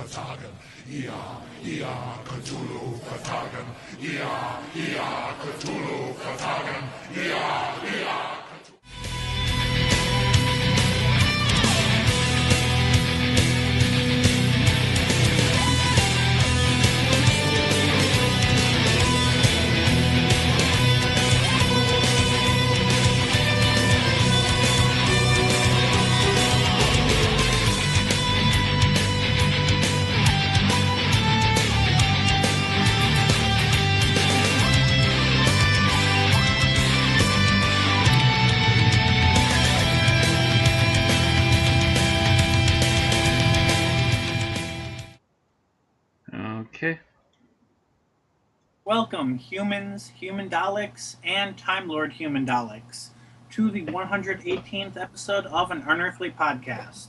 vertagen. Ia, Cthulhu vertagen. Ia, Cthulhu vertagen. Ia. Okay. Welcome, humans, human Daleks, and Time Lord human Daleks, to the 118th episode of an Unearthly Podcast,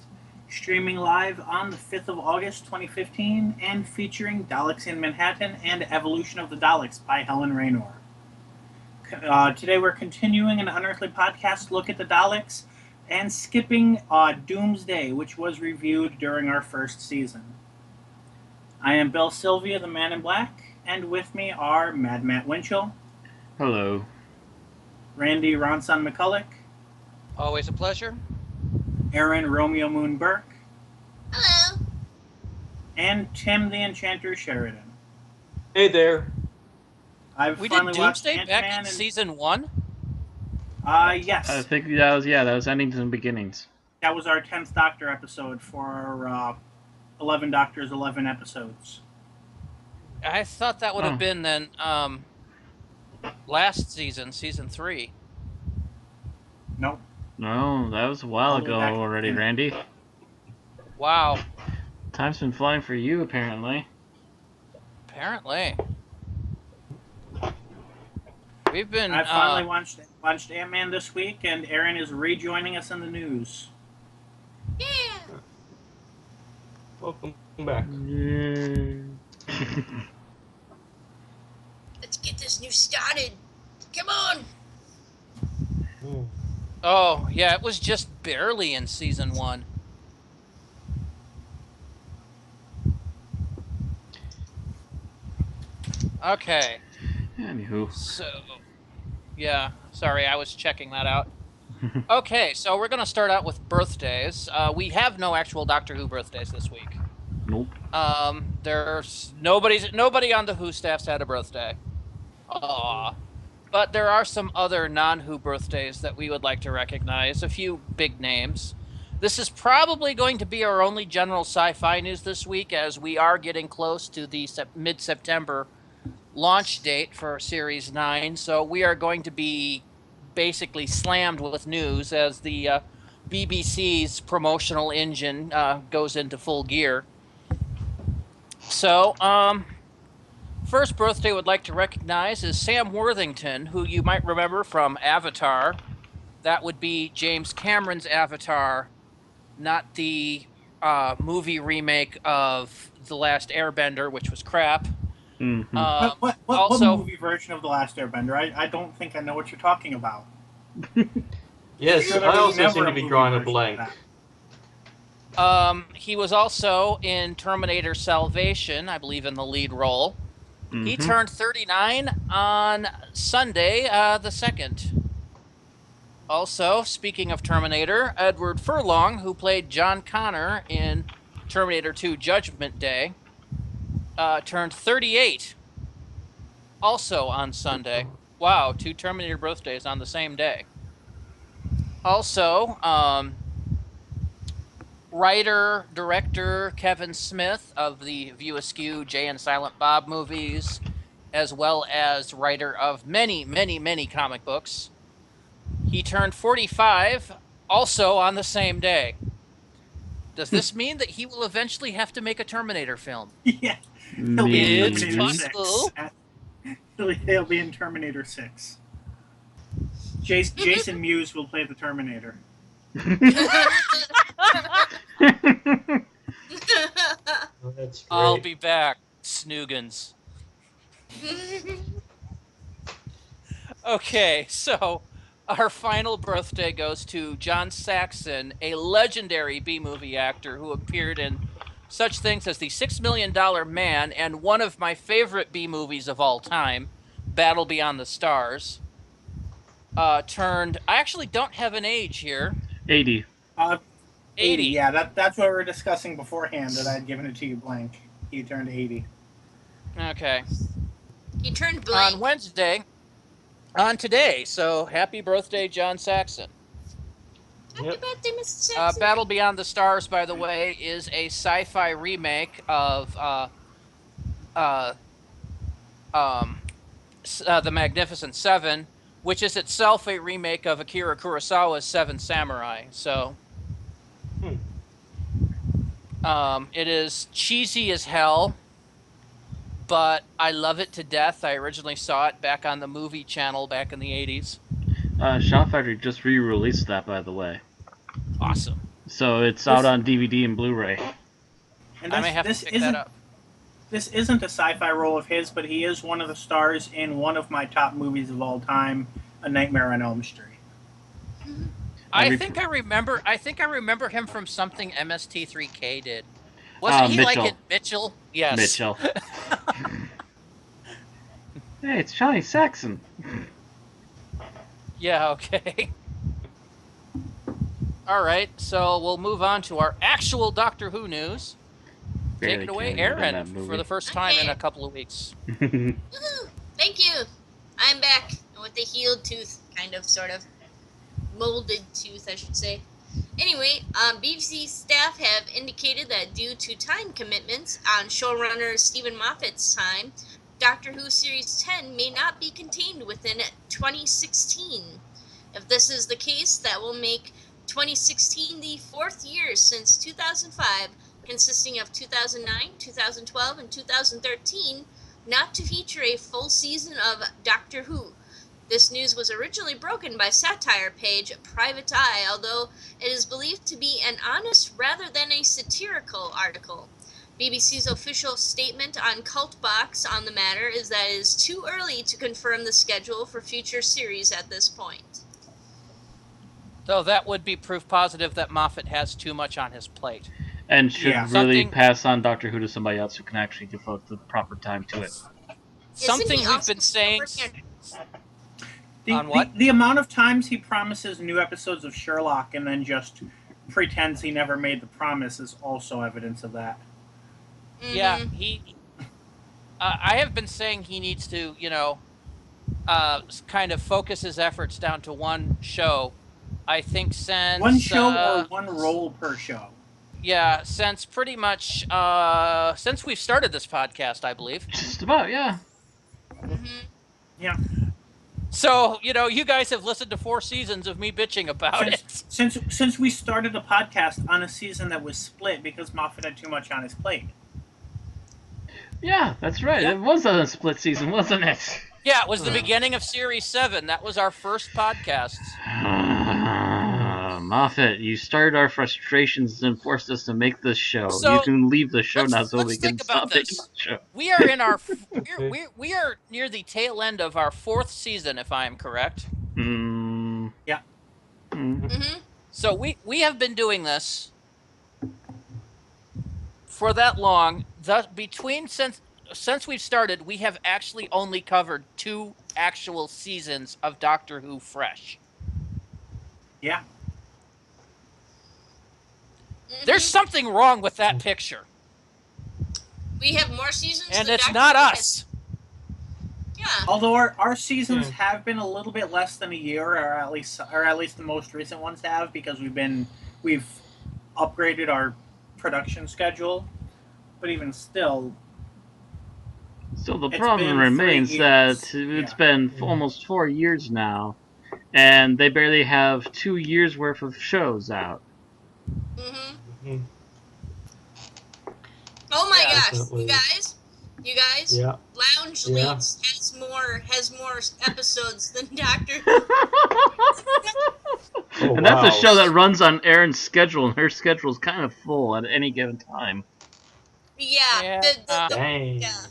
streaming live on the 5th of August 2015 and featuring Daleks in Manhattan and Evolution of the Daleks by Helen Raynor. Today we're continuing an Unearthly Podcast look at the Daleks and skipping Doomsday, which was reviewed during our first season. I am Bill Sylvia, the Man in Black, and with me are Mad Matt Winchell. Hello. Randy Ronson McCulloch. Always a pleasure. Aaron Romeo Moon Burke. Hello. And Tim the Enchanter Sheridan. Hey there. We did Doomsday back in season 1? Yes. I think that was endings and beginnings. That was our 10th Doctor episode for 11 Doctors, 11 episodes. I thought that would have been then last season, season 3. Nope. No, that was a while ago already, Randy. Wow. Time's been flying for you, apparently. Apparently. We've been... I finally watched Ant-Man this week, and Aaron is rejoining us in the news. Yeah. Welcome back. Let's get this news started. Come on. Oh, yeah, it was just barely in season 1. Okay. Anywho. So, yeah, sorry, I was checking that out. Okay, so we're going to start out with birthdays. We have no actual Doctor Who birthdays this week. Nope. There's nobody on the Who staff's had a birthday. Aww. But there are some other non-Who birthdays that we would like to recognize, a few big names. This is probably going to be our only general sci-fi news this week, as we are getting close to the mid-September launch date for Series 9, so we are going to be basically slammed with news as the BBC's promotional engine goes into full gear. So, first birthday would like to recognize is Sam Worthington, who you might remember from Avatar. That would be James Cameron's Avatar, not the movie remake of The Last Airbender, which was crap. Mm-hmm. What movie version of The Last Airbender? I don't think I know what you're talking about. Yes, I also seem to be drawing a blank. He was also in Terminator Salvation, I believe, in the lead role. Mm-hmm. He turned 39 on Sunday, the 2nd. Also, speaking of Terminator, Edward Furlong, who played John Connor in Terminator 2 Judgment Day, turned 38, also on Sunday. Wow, 2 Terminator birthdays on the same day. Also, writer, director Kevin Smith of the View Askew, Jay and Silent Bob movies, as well as writer of many, many, many comic books. He turned 45, also on the same day. Does this mean that he will eventually have to make a Terminator film? Yeah. It's possible. He'll be in Terminator 6. Jason Mewes will play the Terminator. Oh, that's great. I'll be back, Snoogans. Okay, so our final birthday goes to John Saxon, a legendary B-movie actor who appeared in such things as the $6 Million Man and one of my favorite B movies of all time, Battle Beyond the Stars, turned... I actually don't have an age here. 80. 80. Yeah, that's what we were discussing beforehand, that I had given it to you blank. He turned 80. Okay. He turned blank. On Wednesday, on today, so happy birthday, John Saxon. Happy birthday, Mr. Saxon. Battle Beyond the Stars, by the way, is a sci-fi remake of The Magnificent Seven, which is itself a remake of Akira Kurosawa's Seven Samurai. So, it is cheesy as hell, but I love it to death. I originally saw it back on the movie channel back in the 80s. Shout Factory just re-released that, by the way. Awesome. So it's out on DVD and Blu-ray. And I may have to pick that up. This isn't a sci-fi role of his, but he is one of the stars in one of my top movies of all time, A Nightmare on Elm Street. I think I remember him from something MST3K did. Wasn't he Mitchell. like in Mitchell? Yes. Mitchell. Hey, it's Johnny Saxon. Yeah, okay. All right, so we'll move on to our actual Doctor Who news. Take it away, Aaron, for the first time in a couple of weeks. Woohoo! Thank you. I'm back with a healed tooth, kind of, sort of. Molded tooth, I should say. Anyway, BBC staff have indicated that due to time commitments on showrunner Stephen Moffat's time, Doctor Who Series 10 may not be contained within 2016. If this is the case, that will make 2016 the fourth year since 2005, consisting of 2009, 2012, and 2013, not to feature a full season of Doctor Who. This news was originally broken by satire page Private Eye, although it is believed to be an honest rather than a satirical article. BBC's official statement on Cult Box on the matter is that it is too early to confirm the schedule for future series at this point. So that would be proof positive that Moffat has too much on his plate. And should really Something- pass on Doctor Who to somebody else who can actually devote the proper time to it. Something Isn't he we've also been saying... working On what? The amount of times he promises new episodes of Sherlock and then just pretends he never made the promise is also evidence of that. Yeah, he... I have been saying he needs to, kind of focus his efforts down to one show. I think since... One show or one role per show. Yeah, since pretty much... since we've started this podcast, I believe. Just about, yeah. Yeah. So, you guys have listened to 4 seasons of me bitching about it. Since we started the podcast on a season that was split because Moffat had too much on his plate. Yeah, that's right. Yeah. It was a split season, wasn't it? Yeah, it was the beginning of Series 7. That was our first podcast. Moffat, you started our frustrations and forced us to make this show. So, you can leave the show now so let's we can think about stop making this. the show. We are in our... we are near the tail end of our 4th season, if I am correct. Yeah. So we have been doing this for that long. Since we've started, we have actually only covered 2 actual seasons of Doctor Who fresh. Yeah. There's something wrong with that picture, We have more seasons and than it's Doctor not Who us. Yeah. Although our seasons have been a little bit less than a year, or at least the most recent ones have, because we've upgraded our production schedule. But even still, So the It's problem been remains 3 that years. it's been almost 4 years now, and they barely have 2 years worth of shows out. Oh my Yeah, gosh, definitely. you guys, Yeah. Lounge Yeah. Leads has more episodes than Doctor Who. Oh, And that's a wow. show that runs on Erin's schedule, and her schedule's kind of full at any given time. Yeah. Yeah. Dang. Yeah.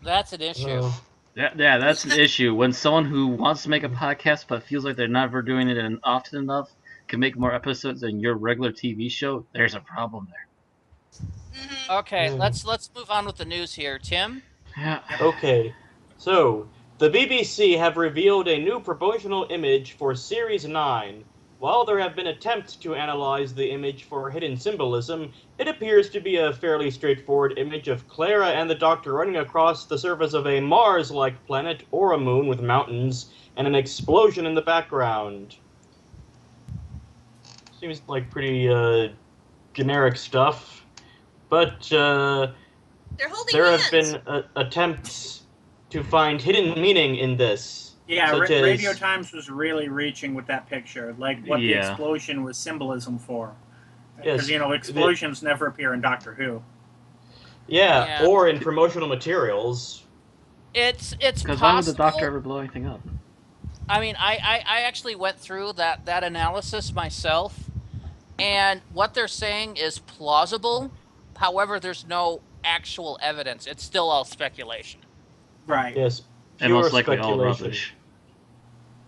That's an issue. Oh. Yeah, that's an issue. When someone who wants to make a podcast but feels like they're never doing it often enough, can make more episodes than your regular TV show, there's a problem there. Okay, let's move on with the news here. Tim? Yeah. Okay, so the BBC have revealed a new promotional image for Series 9. While there have been attempts to analyze the image for hidden symbolism, it appears to be a fairly straightforward image of Clara and the Doctor running across the surface of a Mars-like planet or a moon with mountains and an explosion in the background. Seems like pretty generic stuff, but They're holding there hands. have been attempts to find hidden meaning in this. Yeah, such as- Radio Times was really reaching with that picture, like what the Yeah. explosion was symbolism for. Yes, Because, explosions never appear in Doctor Who. Yeah, Yeah. or in promotional materials. It's Because possible. why would the Doctor ever blow anything up? I mean, I actually went through that analysis myself, and what they're saying is plausible. However, there's no actual evidence. It's still all speculation. Right. Yes, And pure most likely all speculation. rubbish.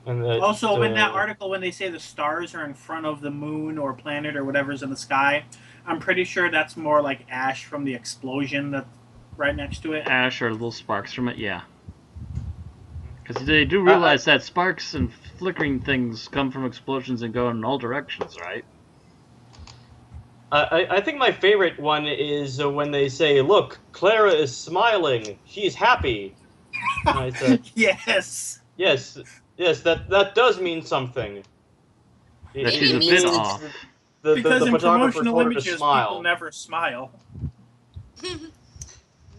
And that, Also, in that article, when they say the stars are in front of the moon or planet or whatever's in the sky, I'm pretty sure that's more like ash from the explosion that's right next to it. Ash or little sparks from it, yeah. Because they do realize that sparks and flickering things come from explosions and go in all directions, right? I think my favorite one is when they say, "Look, Clara is smiling. She's happy." And I said, Yes. "Yes, that does mean something." That Maybe she's a it bit means off. The Because in photographer promotional told her to images, smile. people never smile.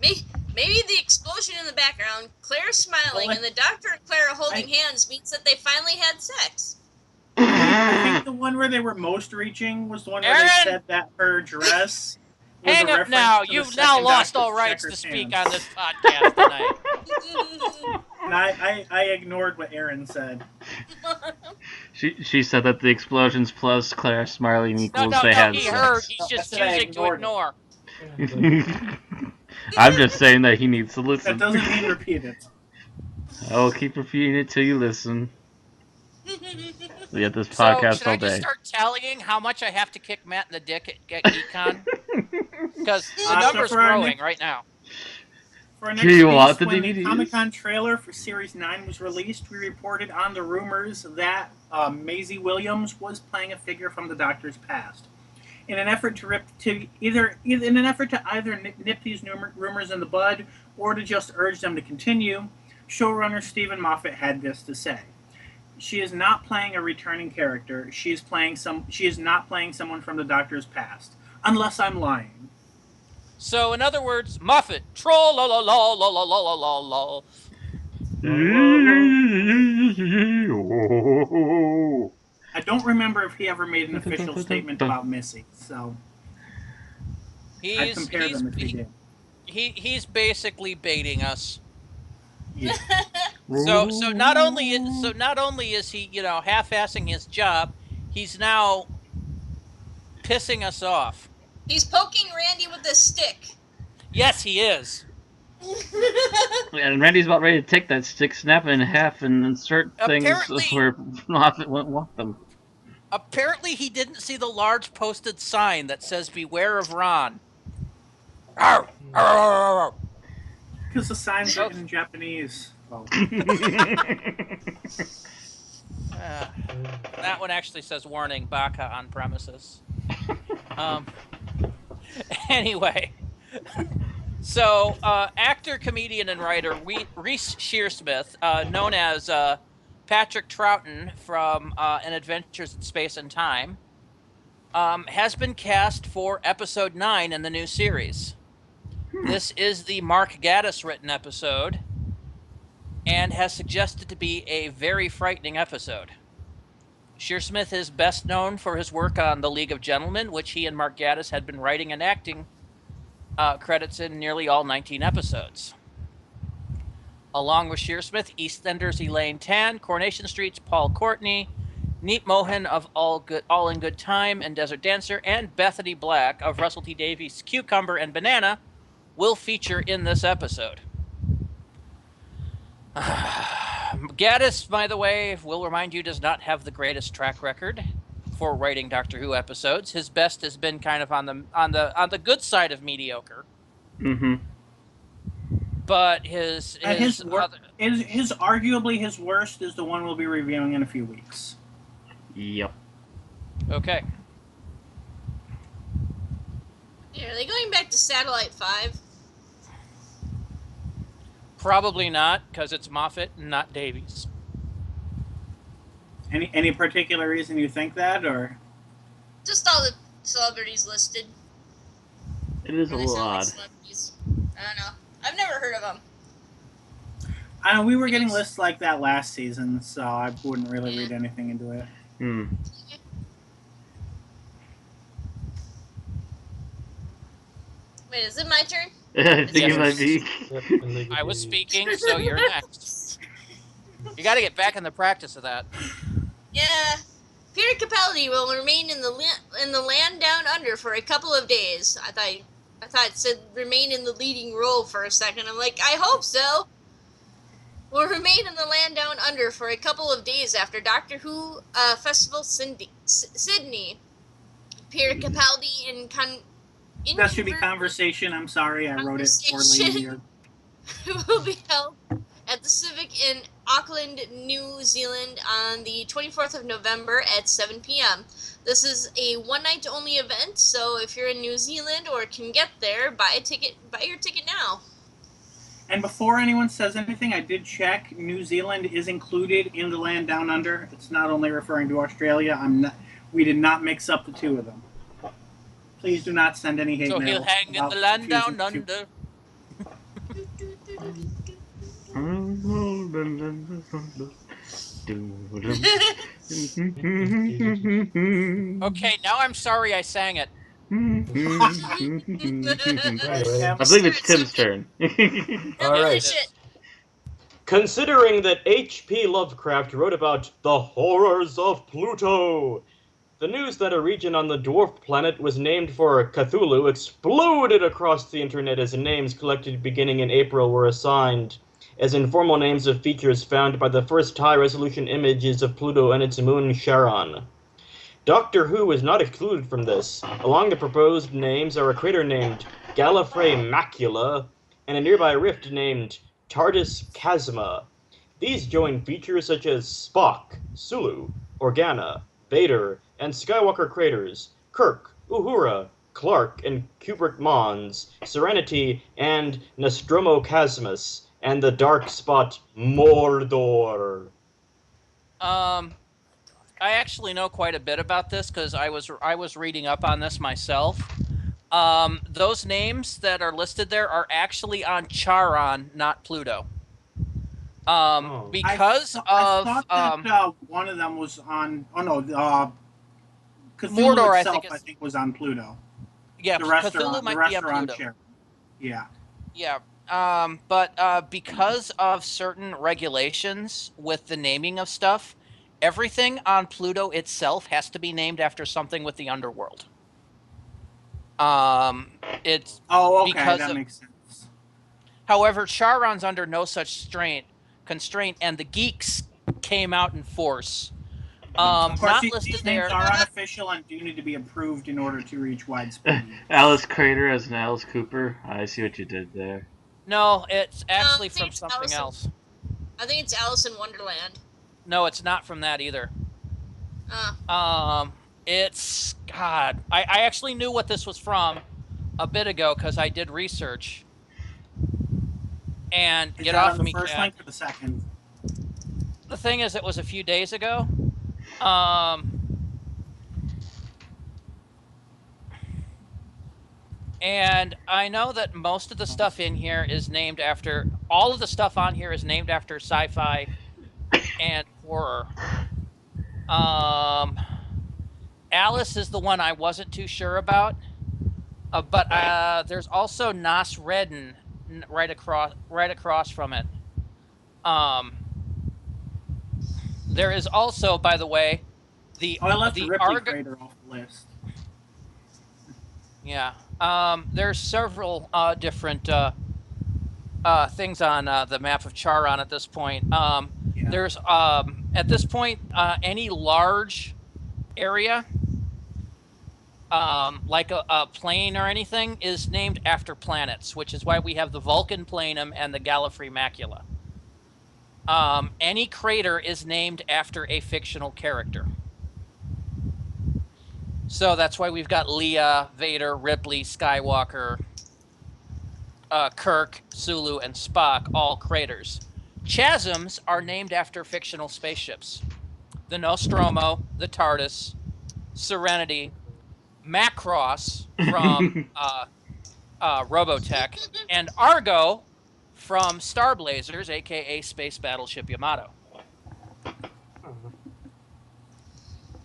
Maybe the explosion in the background, Claire smiling, Well, and the Doctor and Clara holding hands means that they finally had sex. I think the one where they were most reaching was the one where Aaron! they said that her dress was Hang a up reference now. to the You've now second lost Doctor's all rights to checkered speak hands. on this podcast tonight. And I ignored what Aaron said. She said that the explosions plus Claire smiling No, equals no, they no, had he sex. heard. He's I just said I choosing to ignored ignore. I'm just saying that he needs to That listen. doesn't mean repeat it. I will keep repeating it till you listen. We have this So, podcast should all I just day. start tallying how much I have to kick Matt in the dick at Econ? Because the So number's for our growing next- right now. For our Do next you release, want the when the DVDs? Comic-Con trailer for Series 9 was released, we reported on the rumors that Maisie Williams was playing a figure from the Doctor's past. In an effort to either nip these rumors in the bud or to just urge them to continue, showrunner Stephen Moffat had this to say: "She is not playing a returning character. She is not playing someone from the Doctor's past, unless I'm lying." So, in other words, Muffet. Troll la la la la la la la la. I don't remember if he ever made an official statement about Missy, so I'd compare them if he did. He's basically baiting us. Yeah. So not only is he, half-assing his job, he's now pissing us off. He's poking Randy with a stick. Yes, he is. And Randy's about ready to take that stick, snap it in half, and insert things Apparently- where Moffat wouldn't want them. Apparently, he didn't see the large posted sign that says "Beware of Ron." Arr, arr, arr, arr. Because the signs are in Japanese. Oh. That one actually says "Warning: Baka on premises." Anyway, so actor, comedian, and writer Reese Shearsmith, known as Patrick Troughton from An Adventures in Space and Time, has been cast for episode 9 in the new series. This is the Mark Gatiss written episode and has suggested to be a very frightening episode. Shearsmith is best known for his work on The League of Gentlemen, which he and Mark Gatiss had been writing and acting credits in nearly all 19 episodes. Along with Shearsmith, EastEnders' Elaine Tan, Coronation Street's Paul Courtney, Neat Mohan of All in Good Time and Desert Dancer, and Bethany Black of Russell T Davies' Cucumber and Banana will feature in this episode. Gatiss, by the way, will remind you, does not have the greatest track record before writing Doctor Who episodes. His best has been kind of on the good side of mediocre. Mm-hmm. But his arguably his worst is the one we'll be reviewing in a few weeks. Yep. Okay. Yeah, are they going back to Satellite 5? Probably not, because it's Moffat and not Davies. Any particular reason you think that, or Just all the celebrities listed. It is a They little sound like odd. celebrities. I don't know. I've never heard of them. I know we were getting lists like that last season, so I wouldn't really read anything into it. Hmm. Wait, is it my turn? I think Yes. it might be. Yep, I was speaking, so you're next. You got to get back in the practice of that. Yeah. Peter Capaldi will remain in the land down under for a couple of days. I thought it said remain in the leading role for a second. I'm like, I hope so. Will remain in the land down under for a couple of days after Doctor Who Festival Sydney. Peter Capaldi in That should be conversation. I'm sorry, I wrote it poorly here. will be held at the Civic in Auckland, New Zealand on the 24th of November at 7 p.m. This is a one-night-only event, so if you're in New Zealand or can get there, buy your ticket now. And before anyone says anything, I did check. New Zealand is included in the land down under. It's not only referring to Australia. We did not mix up the two of them. Please do not send any hate So mail. he'll hang in about the land confusing down the two. under. Okay, now I'm sorry I sang it. I believe it's Tim's turn. All right. Finish it. Considering that H.P. Lovecraft wrote about the horrors of Pluto, the news that a region on the dwarf planet was named for Cthulhu exploded across the internet as names collected beginning in April were assigned as informal names of features found by the first high-resolution images of Pluto and its moon Charon. Doctor Who was not excluded from this. Among the proposed names are a crater named Gallifrey Macula and a nearby rift named Tardis Chasma. These join features such as Spock, Sulu, Organa, Vader, and Skywalker craters, Kirk, Uhura, Clark, and Kubrick Mons, Serenity, and Nostromo Chasmus, and the dark spot Mordor. I actually know quite a bit about this because I was reading up on this myself. Those names that are listed there are actually on Charon, not Pluto. Because I thought that one of them was on. Oh no, Cthulhu Mordor, itself, I I think, was on Pluto. yeah, The rest are Cthulhu on, might the rest be on are on Pluto. Charon. Yeah. Yeah. But because of certain regulations with the naming of stuff, everything on Pluto itself has to be named after something with the underworld. It's Oh, okay, because that of- makes sense. However, Charon's under no such constraint, and the geeks came out in force. Of course, Not these listed names there. are unofficial and do need to be approved in order to reach widespread use. Alice Crater as an Alice Cooper. I see what you did there. No, it's actually I think from it's something Alice in- else. I think it's Alice in Wonderland. No, it's not from that either. It's God. I actually knew what this was from a bit ago because I did research. And Is get that off on the me, first cat. link or the second? The thing is, it was a few days ago. And I know that most of the stuff in here is named after. All of the stuff on here is named after sci-fi and horror. Alice is the one I wasn't too sure about. But there's also Nas Redden right across from it. There is also, by the way, I left the the Ripley Argo. crater off the list. Yeah. There's several different things on the map of Charon at this point. Yeah. There's at this point any large area, like a plane or anything, is named after planets, which is why we have the Vulcan Planum and the Gallifrey Macula. Any crater is named after a fictional character. So that's why we've got Leia, Vader, Ripley, Skywalker, Kirk, Sulu, and Spock, all craters. Chasms are named after fictional spaceships. The Nostromo, the TARDIS, Serenity, Macross from Robotech, and Argo from Star Blazers, aka Space Battleship Yamato.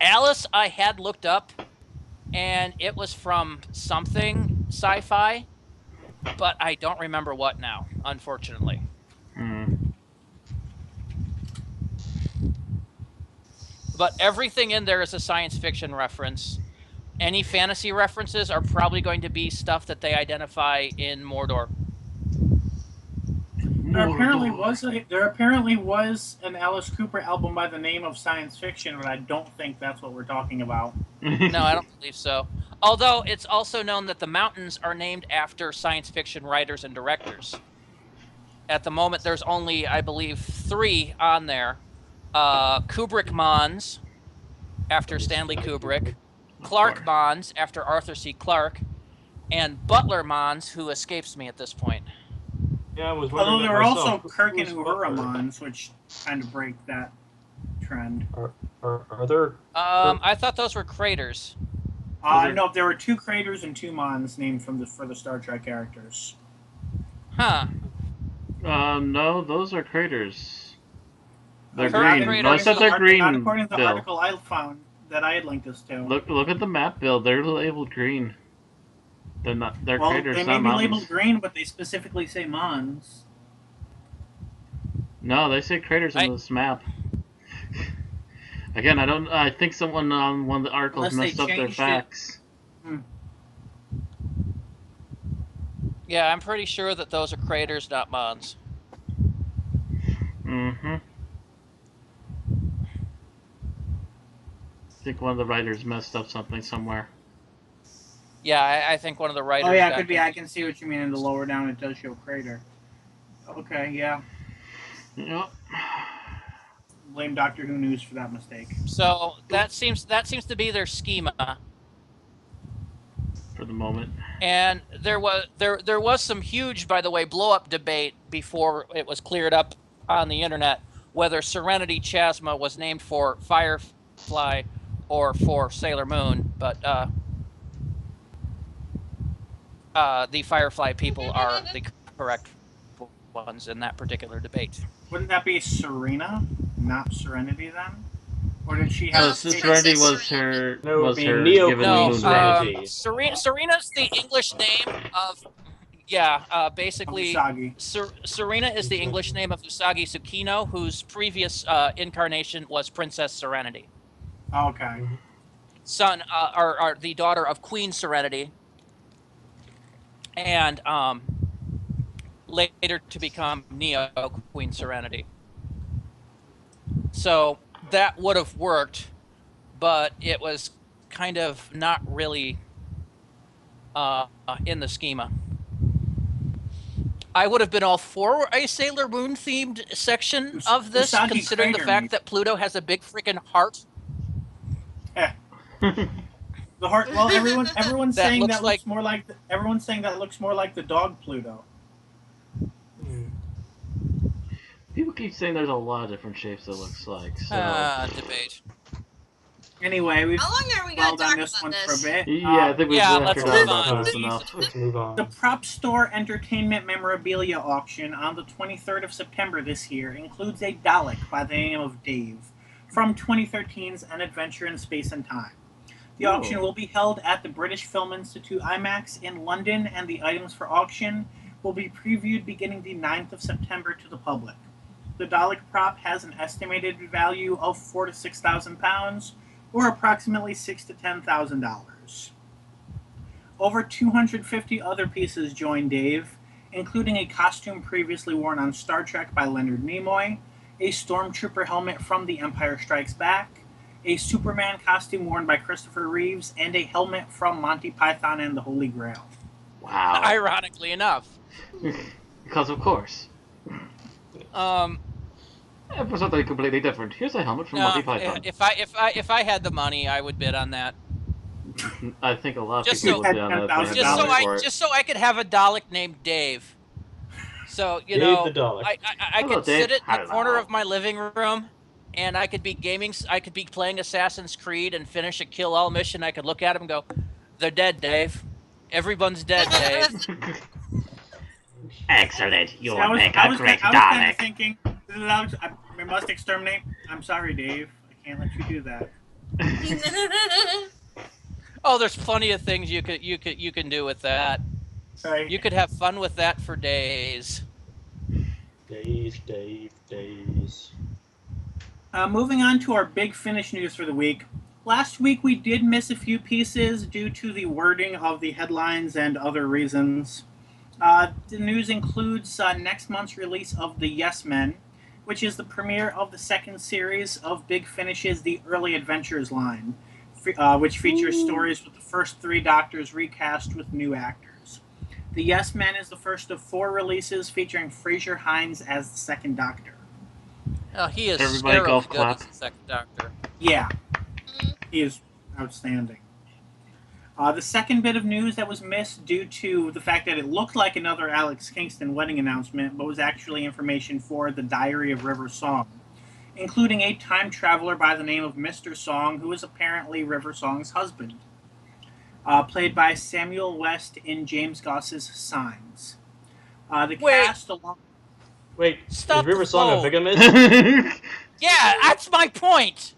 Alice I had looked up, and it was from something sci-fi, but I don't remember what now, unfortunately. But everything in there is a science fiction reference. Any fantasy references are probably going to be stuff that they identify in Mordor. There apparently was an Alice Cooper album by the name of Science Fiction, but I don't think that's what we're talking about. No, I don't believe so. Although it's also known that the mountains are named after science fiction writers and directors. At the moment, there's only, I believe, 3 on there. Kubrick Mons, after Stanley Kubrick. Clark Mons, after Arthur C. Clarke. And Butler Mons, who escapes me at this point. Yeah, I was wondering. Although there were myself. also Kirk and Uhura Mons, which kind of break that trend. Are there? I thought those were craters. No, there were 2 craters and 2 Mons named for the Star Trek characters. Huh. No, those are craters. They're Kirk green. craters. No, I said they're green, Not according to the Bill. article I found that I had linked us to. Look at the map, Bill. They're labeled green. They're not. They're craters, they may not be mountains. labeled green, but they specifically say Mons. No, they say craters on this map. Again, I don't. I think someone on one of the articles Unless they messed up their changed it. facts. Yeah, I'm pretty sure that those are craters, not Mons. Mm-hmm. I think one of the writers messed up something somewhere. Yeah, I think one of the writers. Oh yeah, it got could be. I can see what you mean. In the lower down, it does show crater. Okay, yeah. Yep. Blame Doctor Who News for that mistake. So that seems to be their schema. For the moment. And there was some huge, by the way, blow-up debate before it was cleared up on the internet whether Serenity Chasma was named for Firefly or for Sailor Moon, but the Firefly people are the correct ones in that particular debate. Wouldn't that be Serena, not Serenity then? Or did she have? Serenity was her. No, was be her Neo given Queen moon Serenity. Serena's the English name of. Basically, Serena is the English name of Usagi Tsukino, whose previous incarnation was Princess Serenity. Okay. Son, or the daughter of Queen Serenity, and later to become Neo Queen Serenity. So that would have worked, but it was kind of not really in the schema. I would have been all for a Sailor Moon themed section of this, Usagi considering the Crater, fact that Pluto has a big freaking heart. Yeah. The heart. Well, everyone's That saying looks that like- looks more like. Everyone's saying that looks more like the dog Pluto. People keep saying there's a lot of different shapes it looks like. So. Debate. Anyway, we've How long are we going dwelled to on talk this about one this? for a bit. Yeah, I think we've Yeah, left let's it move out on. about this enough. Let's move on. The Prop Store Entertainment Memorabilia Auction on the 23rd of September this year includes a Dalek by the name of Dave from 2013's An Adventure in Space and Time. The auction will be held at the British Film Institute IMAX in London, and the items for auction will be previewed beginning the 9th of September to the public. The Dalek prop has an estimated value of £4,000 to £6,000, or approximately $6,000 to $10,000. Over 250 other pieces join Dave, including a costume previously worn on Star Trek by Leonard Nimoy, a Stormtrooper helmet from The Empire Strikes Back, a Superman costume worn by Christopher Reeves, and a helmet from Monty Python and the Holy Grail. Wow. Ironically enough. Because of course. For something completely different. Here's a helmet from Monty Python. If I had the money, I would bid on that. I think a lot of Just people so- would be on that. $10,000 Just so I could have a Dalek named Dave. So Dave the Dalek. I Hello, could Dave. sit in the Hello. corner of my living room, and I could be gaming. I could be playing Assassin's Creed and finish a kill all mission. I could look at him and go, "They're dead, Dave. Everyone's dead, Dave." Excellent. You See, will make a great I was kind of Dalek. thinking, we must exterminate. I'm sorry, Dave. I can't let you do that. Oh, there's plenty of things you can do with that. Sorry. You could have fun with that for days. Days. Moving on to our big Finish news for the week. Last week we did miss a few pieces due to the wording of the headlines and other reasons. The news includes next month's release of The Yes Men, which is the premiere of the second series of Big Finish's The Early Adventures line, which features stories with the first 3 Doctors recast with new actors. The Yes Men is the first of 4 releases featuring Fraser Hines as the second Doctor. Oh, he is Everybody Skaro golf good clap. as the second Doctor. Yeah, he is outstanding. The second bit of news that was missed due to the fact that it looked like another Alex Kingston wedding announcement, but was actually information for the Diary of River Song, including a time traveler by the name of Mr. Song, who is apparently River Song's husband, played by Samuel West in James Goss's Signs. The Wait. cast along. Wait, Stop is River the Song a phone. bigamist? Yeah, that's my point.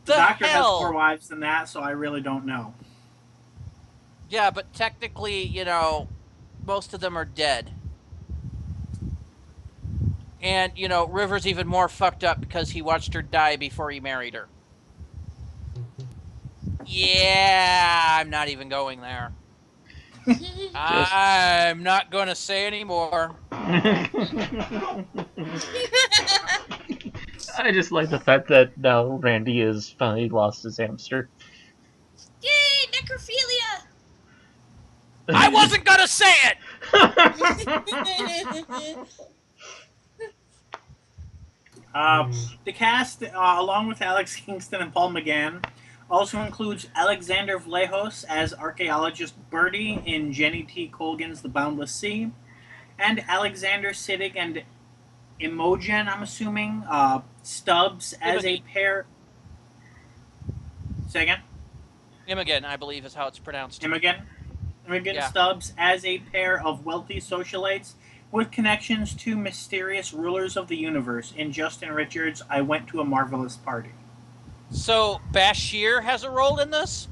The Doctor has hell? 4 wives than that, so I really don't know. Yeah, but technically, most of them are dead. And, River's even more fucked up because he watched her die before he married her. Yeah, I'm not even going there. I'm not going to say anymore. I just like the fact that now Randy has finally lost his hamster. Yay, necrophilia! I wasn't going to say it! The cast, along with Alex Kingston and Paul McGann, also includes Alexander Vlahos as archaeologist Birdie in Jenny T. Colgan's The Boundless Sea, and Alexander Siddig and Imogen, I'm assuming, Stubbs as a pair. Say again? Imogen, I believe, is how it's pronounced. Imogen Yeah. Stubbs as a pair of wealthy socialites with connections to mysterious rulers of the universe in Justin Richards' I Went to a Marvelous Party. So, Bashir has a role in this?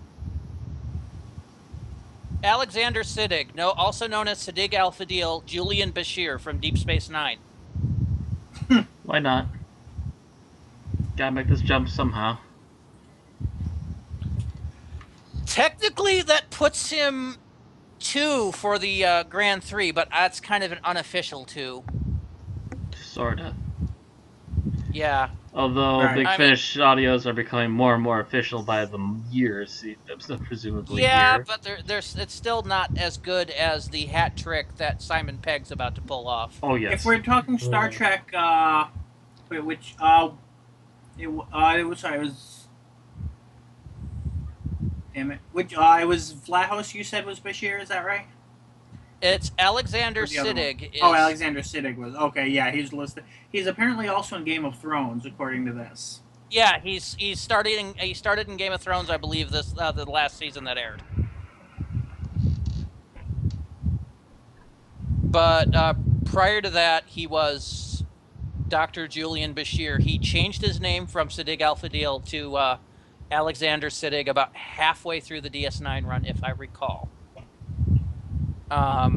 Alexander Siddig, also known as Siddig Al-Fadil, Julian Bashir from Deep Space Nine. Why not? Gotta make this jump somehow. Technically, that puts him 2 for the Grand 3, but that's kind of an unofficial 2. Sorta. Yeah. Although Right. Big I mean- Finish audios are becoming more and more official by the years, presumably. Yeah, here. but it's still not as good as the hat trick that Simon Pegg's about to pull off. Oh yes. If we're talking Star Yeah. Trek, it was. Damn it! It was Vlahos. You said was Bashir. Is that right? It's Alexander Or the other one? Siddig. Oh, Alexander Siddig was okay. Yeah, he's listed. He's apparently also in Game of Thrones, according to this. Yeah, he started in Game of Thrones, I believe, the last season that aired. But prior to that, he was Dr. Julian Bashir. He changed his name from Siddig Al-Fadil to Alexander Siddig about halfway through the DS9 run, if I recall.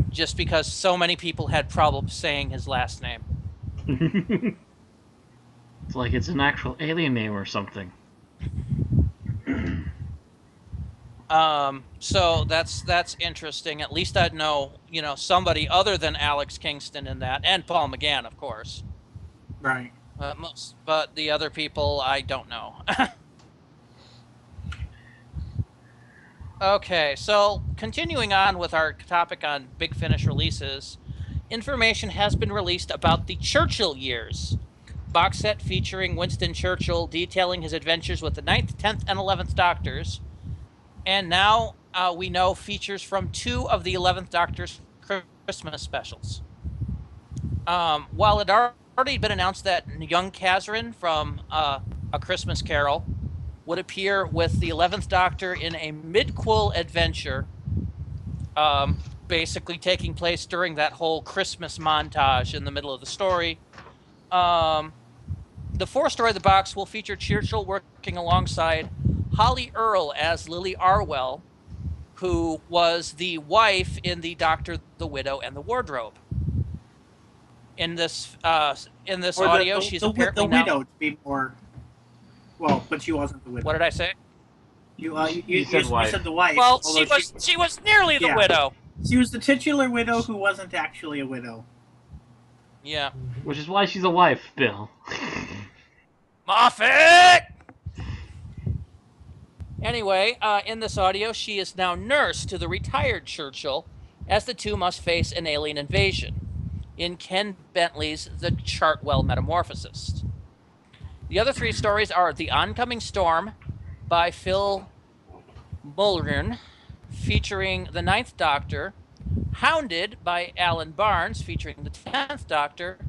Just because so many people had problems saying his last name. It's like it's an actual alien name or something. So that's interesting. At least I'd know, somebody other than Alex Kingston in that, and Paul McGann, of course. Right. But the other people, I don't know. Okay, so continuing on with our topic on Big Finish releases, information has been released about the Churchill years. Box set featuring Winston Churchill detailing his adventures with the 9th, 10th, and 11th Doctors. And now we know features from 2 of the 11th Doctor's Christmas specials. While it already been announced that young Kazran from A Christmas Carol would appear with the 11th Doctor in a mid-quill adventure, basically taking place during that whole Christmas montage in the middle of the story. The 4th story of the box will feature Churchill working alongside Holly Earl as Lily Arwell, who was the wife in the Doctor, the Widow, and the Wardrobe. In this audio, she's apparently the widow to be more. Well, but she wasn't the widow. What did I say? You said wife. You said the wife. Well, although she was nearly the Yeah. widow. She was the titular widow who wasn't actually a widow. Yeah. Which is why she's a wife, Bill. Moffat! Anyway, in this audio, she is now nurse to the retired Churchill, as the two must face an alien invasion in Ken Bentley's The Chartwell Metamorphosis. The other 3 stories are The Oncoming Storm by Phil Mullern, featuring the 9th Doctor, Hounded by Alan Barnes, featuring the 10th Doctor,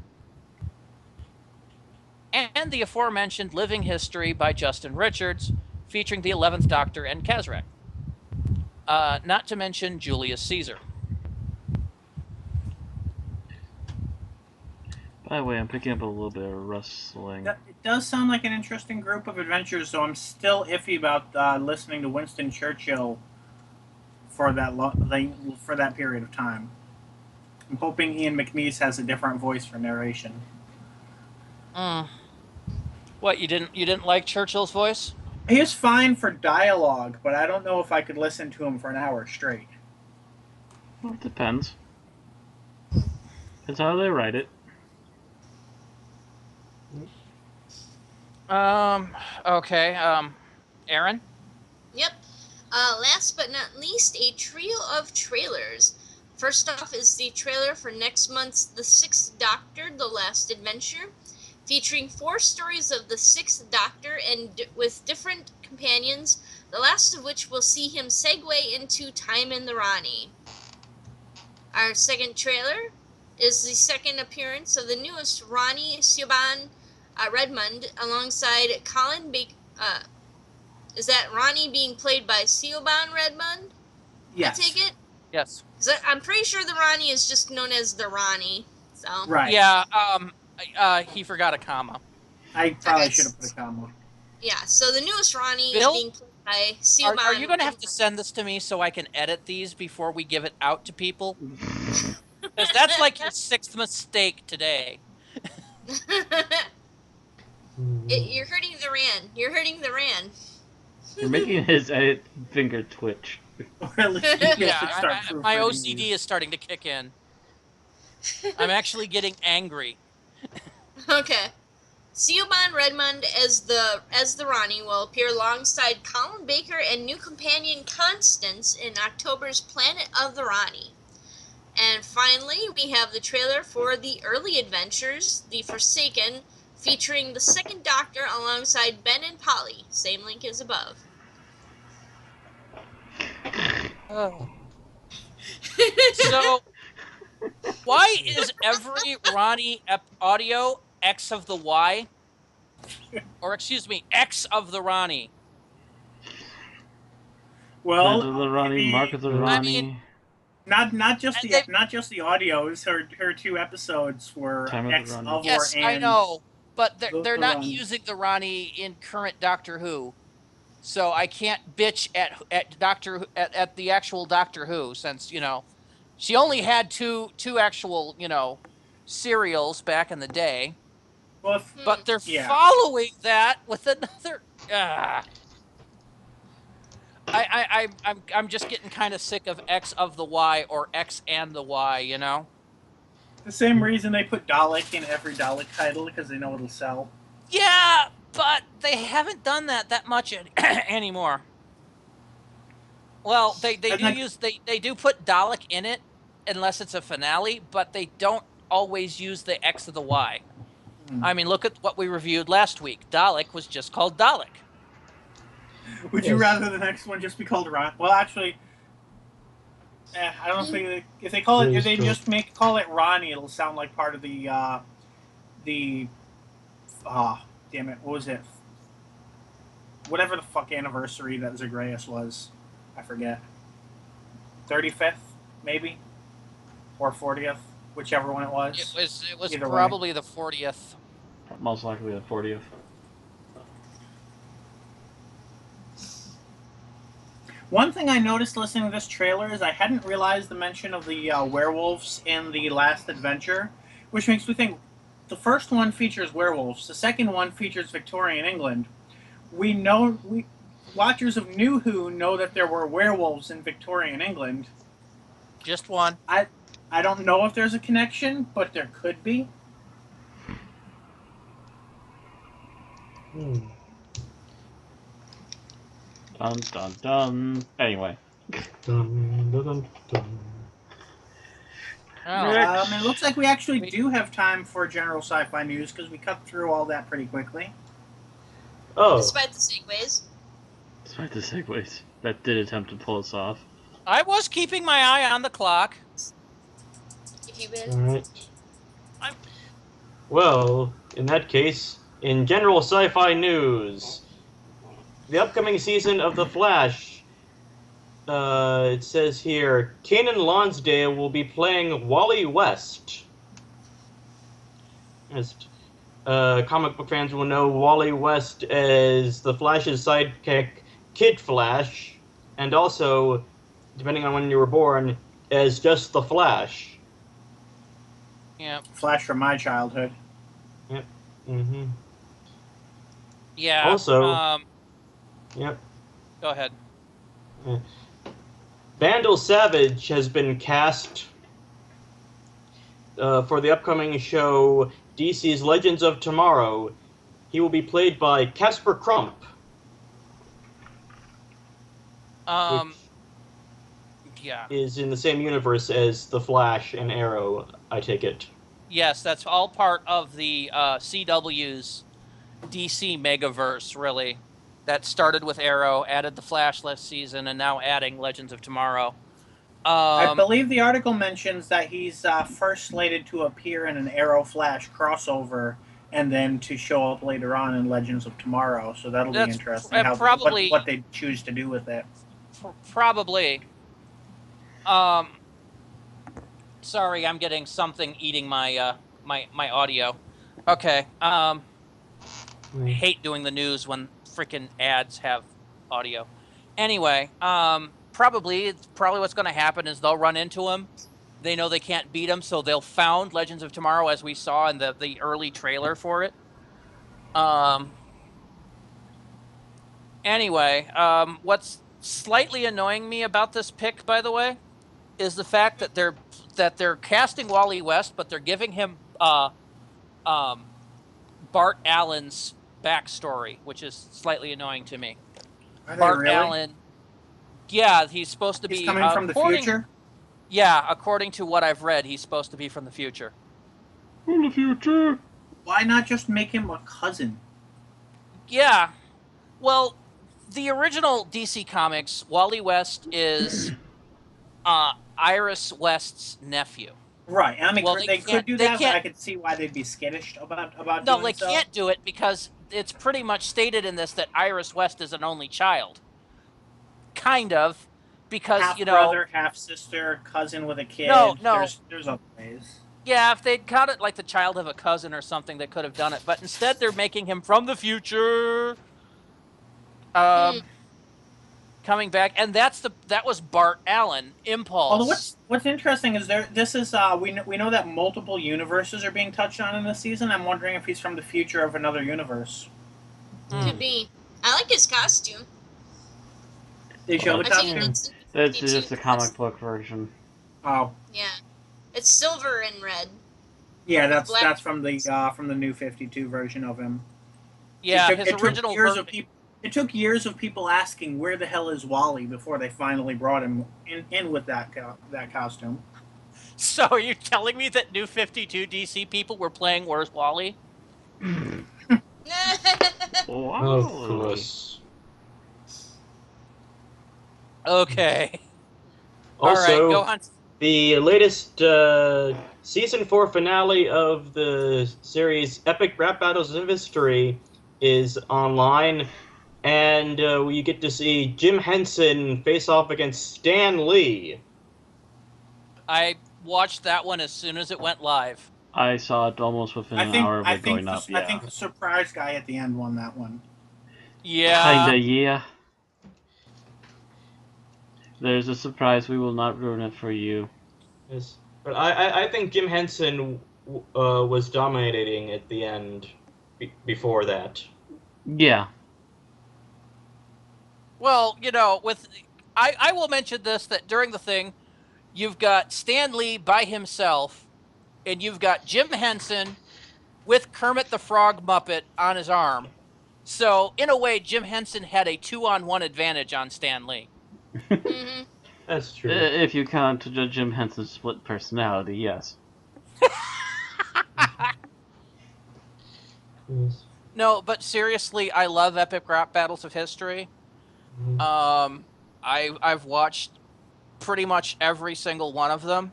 and the aforementioned Living History by Justin Richards, featuring the 11th Doctor and Kazrak. Not to mention Julius Caesar. By the way, I'm picking up a little bit of rustling. It does sound like an interesting group of adventures, so I'm still iffy about listening to Winston Churchill for that period of time. I'm hoping Ian McNeice has a different voice for narration. What, you didn't like Churchill's voice? He is fine for dialogue, but I don't know if I could listen to him for an hour straight. Well, it depends. That's how they write it. Okay, Aaron? Yep. Last but not least, a trio of trailers. First off is the trailer for next month's The Sixth Doctor, The Last Adventure, featuring 4 stories of the Sixth Doctor and with different companions, the last of which will see him segue into Time in the Rani. Our second trailer is the second appearance of the newest Rani Siobhan Redmond alongside Colin Baker. Is that Ronnie being played by Siobhan Redmond? Yes. I take it? Yes. I'm pretty sure the Ronnie is just known as the Ronnie. So. Right. Yeah, he forgot a comma. I probably should have put a comma. Yeah, so the newest Ronnie Bill? is being played by Siobhan. Are you going to have to send this to me so I can edit these before we give it out to people? Because that's like your 6th mistake today. You're hurting the Ran. You're hurting the Ran. You're making his finger twitch. Or at least he gets to Yeah, start my proofreading OCD these. is starting to kick in. I'm actually getting angry. Okay. Siobhan Redmond as the Ronnie will appear alongside Colin Baker and new companion Constance in October's Planet of the Ronnie. And finally, we have the trailer for The Early Adventures, The Forsaken, featuring the Second Doctor alongside Ben and Polly. Same link as above. Oh. So, why is every Ronnie audio X of the Y? Or excuse me, X of the Ronnie? Well, Friends of the Ronnie, maybe- Mark of the I Ronnie. mean- not just And the audios. Her 2 episodes were Time of the X Ronnie. of Yes, or and. I know, but they're the not Ronnie. using the Ronnie in current Doctor Who, so I can't bitch at the actual Doctor Who since she only had two actual serials back in the day, Well, but they're Yeah. following that with another. I'm just getting kind of sick of X of the Y or X and the Y, The same reason they put Dalek in every Dalek title, because they know it'll sell. Yeah, but they haven't done that much anymore. Well, they do put Dalek in it, unless it's a finale, but they don't always use the X or the Y. I mean, look at what we reviewed last week. Dalek was just called Dalek. Would you rather the next one just be called Ron? Well, actually, I don't think if they call it, if they just call it Ronnie, it'll sound like part of the damn it, what was it? Whatever the fuck anniversary that Zagreus was, I forget. 35th, maybe, or 40th, whichever one it was. It was probably the 40th. Most likely the 40th. One thing I noticed listening to this trailer is I hadn't realized the mention of the werewolves in the last adventure, which makes me think the first one features werewolves, the second one features Victorian England. We watchers of New Who know that there were werewolves in Victorian England. Just one. I don't know if there's a connection, but there could be. Dun dun dun. Anyway. Dun, dun, dun, dun. It looks like we actually do have time for general sci-fi news because we cut through all that pretty quickly. Oh. Despite the segues. Despite the segues. That did attempt to pull us off. I was keeping my eye on the clock. If you will. Alright. Well, in that case, in general sci-fi news, the upcoming season of The Flash, it says here, Kanan Lonsdale will be playing Wally West. As comic book fans will know Wally West as The Flash's sidekick, Kid Flash, and also, depending on when you were born, as just The Flash. Yeah. Flash from my childhood. Yep. Mm-hmm. Yeah. Also, yep. Go ahead. Vandal Savage has been cast for the upcoming show DC's Legends of Tomorrow. He will be played by Casper Crump. Yeah. Is in the same universe as The Flash and Arrow, I take it. Yes, that's all part of the CW's DC Megaverse, really. That started with Arrow, added The Flash last season, and now adding Legends of Tomorrow. I believe the article mentions that he's first slated to appear in an Arrow Flash crossover and then to show up later on in Legends of Tomorrow. So that'll be interesting what they choose to do with it. Probably. Sorry, I'm getting something eating my my audio. Okay. I hate doing the news when freaking ads have audio. Anyway, probably what's going to happen is they'll run into him. They know they can't beat him, so they'll found Legends of Tomorrow, as we saw in the early trailer for it. Anyway, what's slightly annoying me about this pick, by the way, is the fact that they're casting Wally West, but they're giving him Bart Allen's backstory, which is slightly annoying to me. Bart really? Allen, yeah, he's supposed to be coming from the future. Yeah, according to what I've read, he's supposed to be from the future. From the future. Why not just make him a cousin? Yeah, well, the original DC Comics, Wally West is Iris West's nephew. Right. I mean, Well, they could do that, but I could see why they'd be skittish about No, doing they so. can't do it because it's pretty much stated in this that Iris West is an only child. Kind of, because, half brother, half sister, cousin with a kid. No. There's other ways. Yeah, if they'd got it like the child of a cousin or something, they could have done it. But instead, they're making him from the future. Coming back, and that was Bart Allen, Impulse. Although what's interesting is this is we know that multiple universes are being touched on in this season. I'm wondering if he's from the future of another universe. Could be. I like his costume. They show the I think costume. It's just the comic book version. Oh, Yeah. It's silver and red. Yeah, that's Black- that's from the New 52 version of him. Yeah, It his took original years version. of people. It took years of people asking where the hell is Wally before they finally brought him in with that costume. So are you telling me that New 52 DC people were playing Where's Wally? Of Wow. course. Okay. Also, All right, go on. the latest season 4 finale of the series Epic Rap Battles of History is online, and we get to see Jim Henson face off against Stan Lee. I watched that one as soon as it went live. I saw it almost within an hour of it going up. I think the surprise guy at the end won that one. Yeah. Kinda, yeah. There's a surprise. We will not ruin it for you. Yes. But I think Jim Henson was dominating at the end before that. Yeah. Well, you know, I will mention this, that during the thing, you've got Stan Lee by himself, and you've got Jim Henson with Kermit the Frog Muppet on his arm. So, in a way, Jim Henson had a 2-on-1 advantage on Stan Lee. Mhm. That's true. If you count Jim Henson's split personality, yes. Yes. No, but seriously, I love Epic Rap Battles of History. Mhm. I've watched pretty much every single one of them.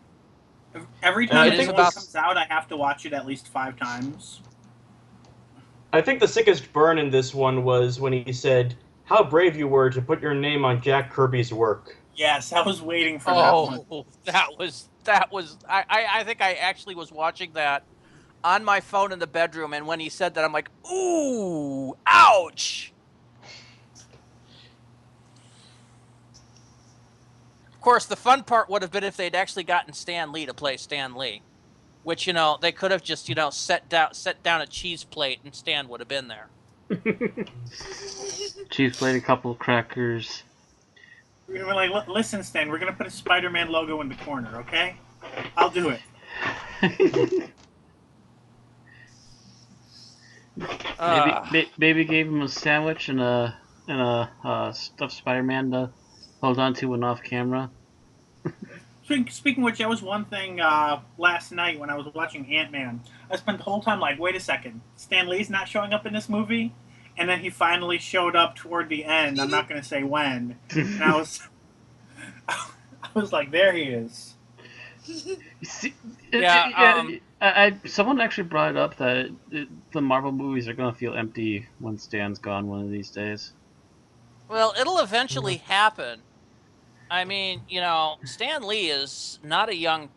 Every time it a is thing about- comes out, I have to watch it at least 5 times. I think the sickest burn in this one was when he said, "How brave you were to put your name on Jack Kirby's work." Yes, I was waiting for that one. Oh, that was. I think I actually was watching that on my phone in the bedroom, and when he said that, I'm like, ooh, ouch. Of course, the fun part would have been if they'd actually gotten Stan Lee to play Stan Lee, which, you know, they could have just, you know, set down a cheese plate and Stan would have been there. Cheese plate, a couple crackers. We were like, listen, Stan, we're gonna put a Spider-Man logo in the corner, okay? I'll do it. Maybe gave him a sandwich and a stuffed Spider-Man to hold on to when off camera. Speaking of which, that was one thing last night when I was watching Ant-Man. I spent the whole time like, wait a second, Stan Lee's not showing up in this movie? And then he finally showed up toward the end. I'm not going to say when. And I was like, there he is. See, Yeah, someone actually brought it up that the Marvel movies are going to feel empty when Stan's gone one of these days. Well, it'll eventually happen. I mean, you know, Stan Lee is not a young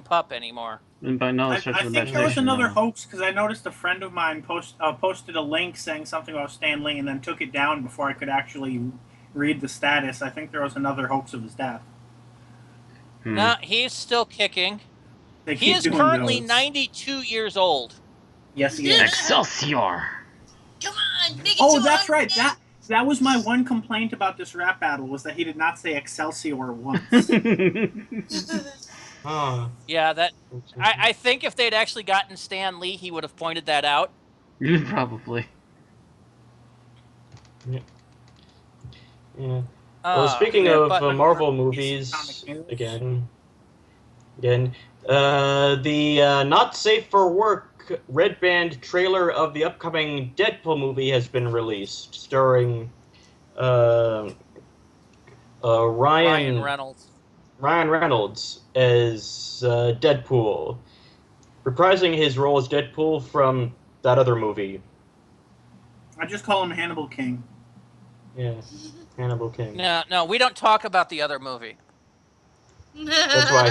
pup anymore. And by no I stretch of think there was imagination, another no. hoax because I noticed a friend of mine posted a link saying something about Stan Lee and then took it down before I could actually read the status. I think there was another hoax of his death. No, he's still kicking. They He keep is doing currently those. 92 years old. Yes, he is. Excelsior! Come on, make it Oh, to that's right. Austin. That was my one complaint about this rap battle was that he did not say Excelsior once. Ah. Yeah, that I think if they'd actually gotten Stan Lee, he would have pointed that out. Probably. Yeah. Well, speaking yeah, of but- Marvel Comic movies, news. again, the not safe for work red band trailer of the upcoming Deadpool movie has been released, starring Ryan Ryan Reynolds. as Deadpool, reprising his role as Deadpool from that other movie. I just call him Hannibal King. Yeah, Hannibal King. No, we don't talk about the other movie. That's why.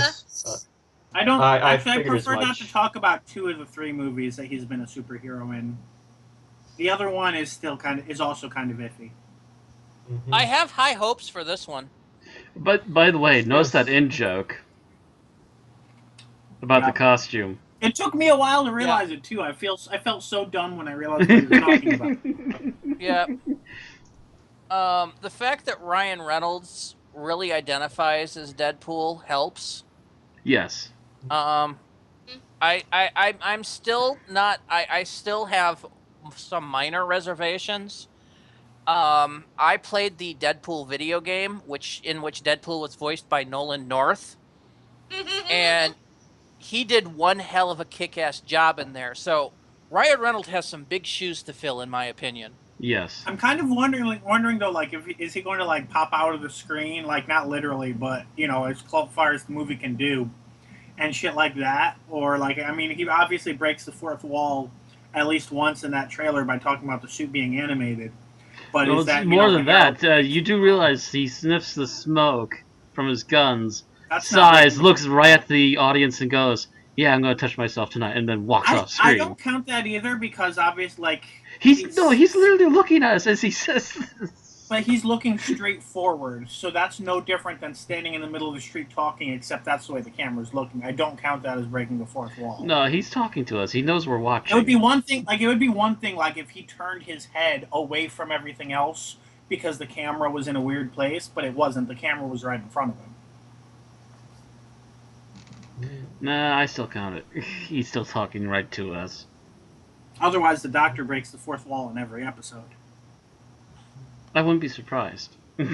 I don't. I Actually, I figured as prefer not much. to talk about 2 of the 3 movies that he's been a superhero in. The other one is also kind of iffy. Mhm. I have high hopes for this one. But by the way, notice that in joke about Yeah. the costume. It took me a while to realize it too. I felt so dumb when I realized what he was talking about. Yeah. The fact that Ryan Reynolds really identifies as Deadpool helps. Yes. I'm still not. I still have some minor reservations. I played the Deadpool video game, in which Deadpool was voiced by Nolan North, and he did one hell of a kick-ass job in there. So Ryan Reynolds has some big shoes to fill, in my opinion. Yes. I'm kind of wondering though, like, is he going to like pop out of the screen, like not literally, but you know, as far as the movie can do, and shit like that, or like, I mean, he obviously breaks the fourth wall at least once in that trailer by talking about the suit being animated. But Well, is that it's more than Harold, that. You do realize he sniffs the smoke from his guns, that's not sighs, breaking looks right at the audience, and goes, "Yeah, I'm going to touch myself tonight," and then walks off I screen. don't count that either because obviously, like, He's literally looking at us as he says this. but he's looking straight forward, so that's no different than standing in the middle of the street talking, except that's the way the camera's looking. I don't count that as breaking the fourth wall. No, he's talking to us. He knows we're watching. It would be one thing, like if he turned his head away from everything else because the camera was in a weird place, but it wasn't. The camera was right in front of him. Nah, I still count it. He's still talking right to us. Otherwise, the Doctor breaks the fourth wall in every episode. I wouldn't be surprised. Well,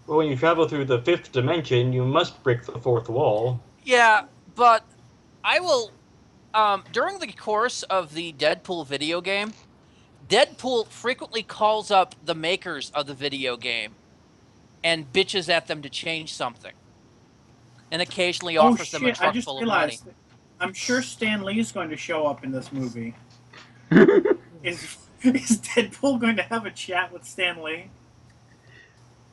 when you travel through the fifth dimension, you must break the fourth wall. Yeah, but I will. During the course of the Deadpool video game, Deadpool frequently calls up the makers of the video game and bitches at them to change something, and occasionally offers them a truck full of money. I'm sure Stan Lee is going to show up in this movie. Is Deadpool going to have a chat with Stan Lee?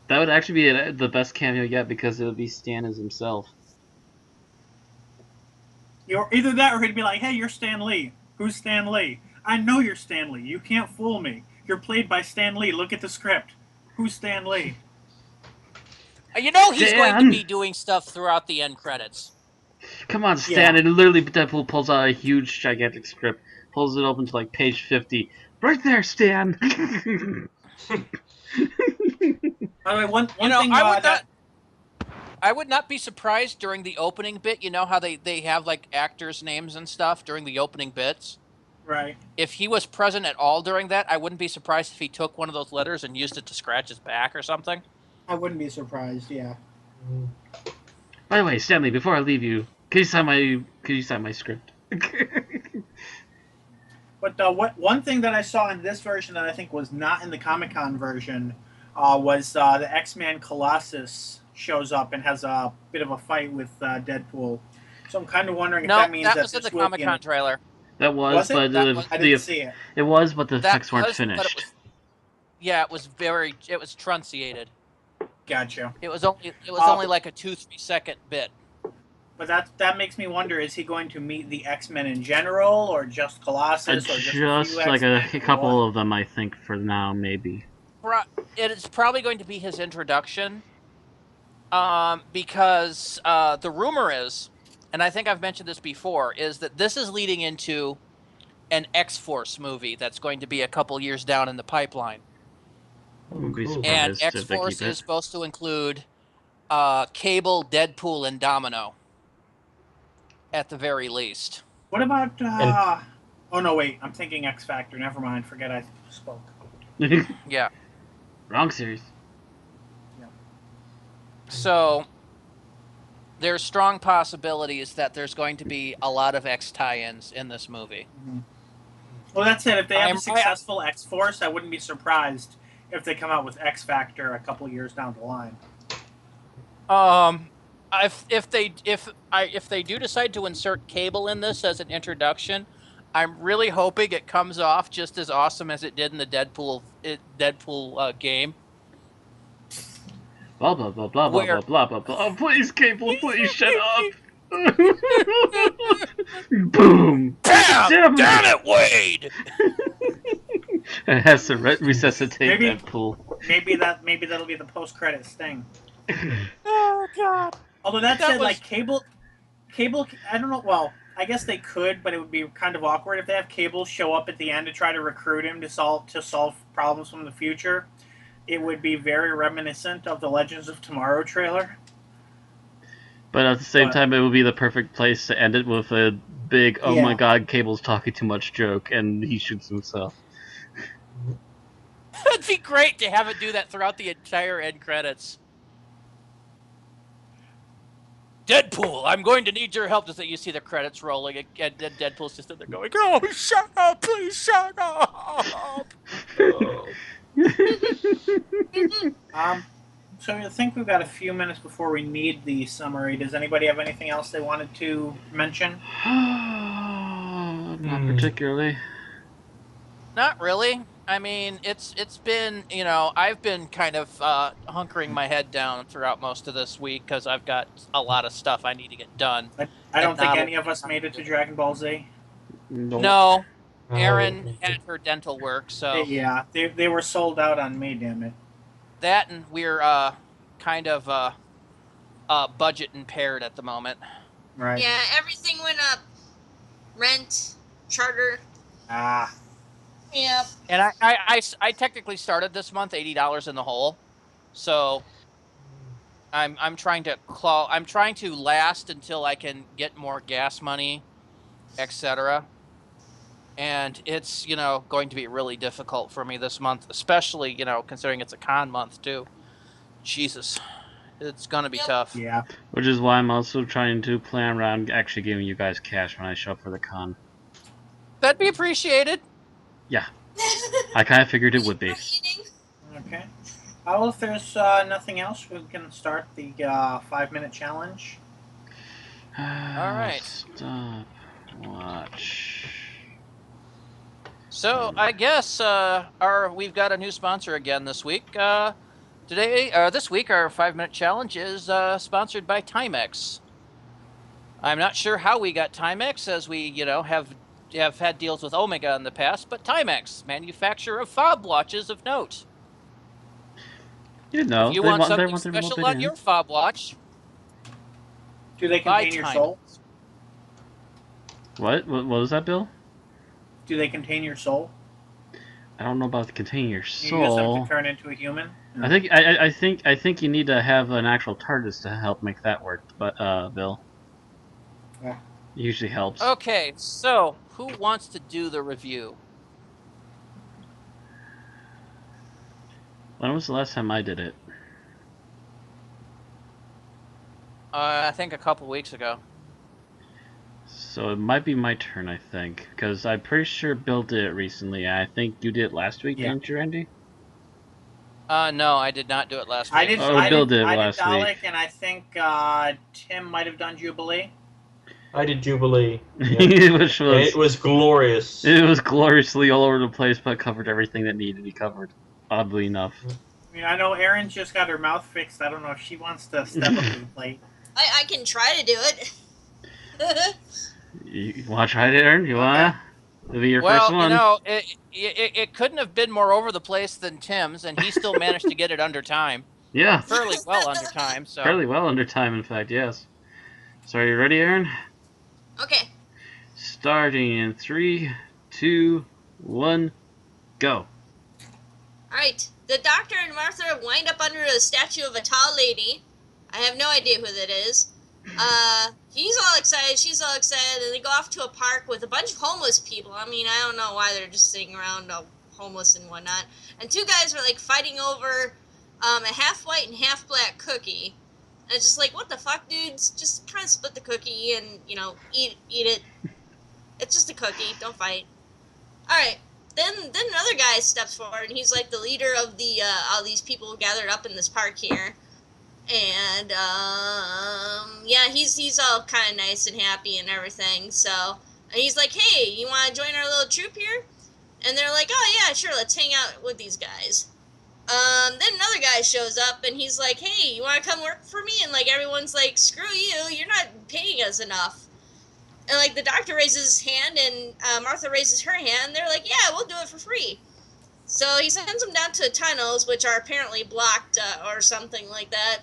That would actually be the best cameo yet because it would be Stan as himself. Either that or he'd be like, "Hey, you're Stan Lee. Who's Stan Lee? I know you're Stan Lee. You can't fool me. You're played by Stan Lee. Look at the script. Who's Stan Lee?" You know he's going to be doing stuff throughout the end credits. Come on, Stan. Yeah. And literally Deadpool pulls out a huge, gigantic script, pulls it open to like page 50. Right there, Stan! By the way, one thing I would not be surprised during the opening bit. You know how they have like actors' names and stuff during the opening bits? Right. If he was present at all during that, I wouldn't be surprised if he took one of those letters and used it to scratch his back or something. I wouldn't be surprised, yeah. By the way, Stanley, before I leave you, could you sign my script? But one thing that I saw in this version that I think was not in the Comic-Con version was the X-Man Colossus shows up and has a bit of a fight with Deadpool. So I'm kind of wondering if that means that was in the Comic-Con trailer. That was, but I didn't see it. It was, but the effects weren't finished. It was trunciated. Gotcha. It was only like a 2-3 second bit. But that makes me wonder: is he going to meet the X-Men in general, or just Colossus, or just like a couple of them? I think for now, maybe. It is probably going to be his introduction, because the rumor is, and I think I've mentioned this before, is that this is leading into an X-Force movie that's going to be a couple years down in the pipeline. And X-Force is supposed to include Cable, Deadpool, and Domino. At the very least. What about... oh, no, wait. I'm thinking X Factor. Never mind. Forget I spoke. Yeah. Wrong series. Yeah. So, there's strong possibilities that there's going to be a lot of X tie-ins in this movie. Mm-hmm. Well, that's it. If they have a successful X-Force, I wouldn't be surprised if they come out with X Factor a couple years down the line. If they do decide to insert Cable in this as an introduction, I'm really hoping it comes off just as awesome as it did in the Deadpool game. Blah blah blah blah blah blah blah blah. Please, Cable, please shut up. Boom! Damn it, Wade! It has to resuscitate Deadpool. Maybe that'll be the post-credit sting. Oh God! Although that said, like Cable, I don't know. Well, I guess they could, but it would be kind of awkward if they have Cable show up at the end to try to recruit him to solve problems from the future. It would be very reminiscent of the Legends of Tomorrow trailer. But at the same time, it would be the perfect place to end it with a big, oh my god, Cable's talking too much joke, and he shoots himself. It'd be great to have it do that throughout the entire end credits. Deadpool, I'm going to need your help. You see the credits rolling, and then Deadpool's just in there going, "Oh, shut up! Please shut up!" So I think we've got a few minutes before we need the summary. Does anybody have anything else they wanted to mention? Not particularly. Not really. I mean, it's been, I've been kind of hunkering my head down throughout most of this week because I've got a lot of stuff I need to get done. I don't think any of us made it to Dragon Ball Z. No. Erin had her dental work, so... Yeah, they were sold out on me, damn it. That, and we're kind of budget impaired at the moment. Right. Yeah, everything went up. Rent, charter. Yep. And I technically started this month $80 in the hole, so I'm trying to last until I can get more gas money, etc. And it's going to be really difficult for me this month, especially considering it's a con month too. Jesus, it's gonna be tough. Yeah. Which is why I'm also trying to plan around actually giving you guys cash when I show up for the con. That'd be appreciated. Yeah. I kind of figured it would be. Okay. Well, if there's nothing else, we can start the 5-minute challenge. All right. Stop. Watch. So I guess we've got a new sponsor again this week. This week our 5-minute challenge is sponsored by Timex. I'm not sure how we got Timex, as we have had deals with Omega in the past, but Timex, manufacturer of fob watches of note. If you want something special on your fob watch, do they contain your soul? What was that, Bill? Do they contain your soul? I don't know about containing your soul. You just have to turn into a human. I think you need to have an actual TARDIS to help make that work. But Bill, it usually helps. Okay, so who wants to do the review? When was the last time I did it? I think a couple weeks ago. So it might be my turn, I think, because I'm pretty sure Bill did it recently. I think you did it last week, didn't you, Randy? No, I did not do it last week. Bill did it last week. Dalek, and I think Tim might have done Jubilee. I did Jubilee. Yeah. It was glorious. It was gloriously all over the place, but covered everything that needed to be covered. Oddly enough. I mean, I know Erin's just got her mouth fixed. I don't know if she wants to step up to the plate. I can try to do it. You want to try it, Erin? You want to be your first one? It couldn't have been more over the place than Tim's, and he still managed to get it under time. Yeah. Fairly well under time. So. Fairly well under time, in fact, yes. So are you ready, Erin? Okay. Starting in 3, 2, 1, go. Alright. The Doctor and Martha wind up under a statue of a tall lady. I have no idea who that is. He's all excited, she's all excited, and they go off to a park with a bunch of homeless people. I mean, I don't know why they're just sitting around homeless and whatnot. And two guys were, fighting over a half-white and half-black cookie. And it's just like, what the fuck, dudes? Just kind of split the cookie and, eat it. It's just a cookie. Don't fight. Alright. Then another guy steps forward, and he's, the leader of all these people gathered up in this park here. And, he's all kind of nice and happy and everything, so... And he's like, hey, you want to join our little troop here? And they're like, oh, yeah, sure, let's hang out with these guys. Then another guy shows up, and he's like, hey, you want to come work for me? And, everyone's like, screw you, you're not paying us enough. And, the Doctor raises his hand, and Martha raises her hand, and they're like, yeah, we'll do it for free. So he sends them down to tunnels, which are apparently blocked, or something like that.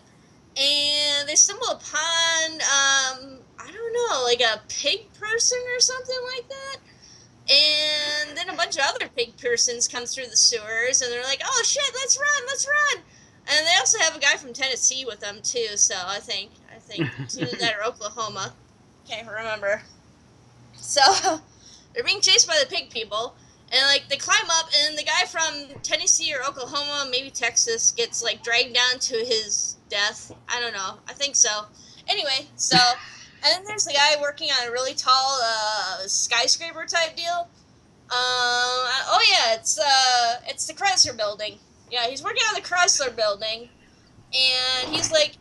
And they stumble upon, I don't know, a pig person or something like that. And then a bunch of other pig persons come through the sewers, and they're like, oh shit, let's run! And they also have a guy from Tennessee with them too. So I think either that or Oklahoma. Can't remember. So they're being chased by the pig people, and like they climb up, and the guy from Tennessee or Oklahoma, maybe Texas, gets like dragged down to his death. I don't know. I think so. Anyway, so and then there's the guy working on a really tall skyscraper type deal. Oh yeah, it's the Chrysler building. Yeah, he's working on the Chrysler building, and he's like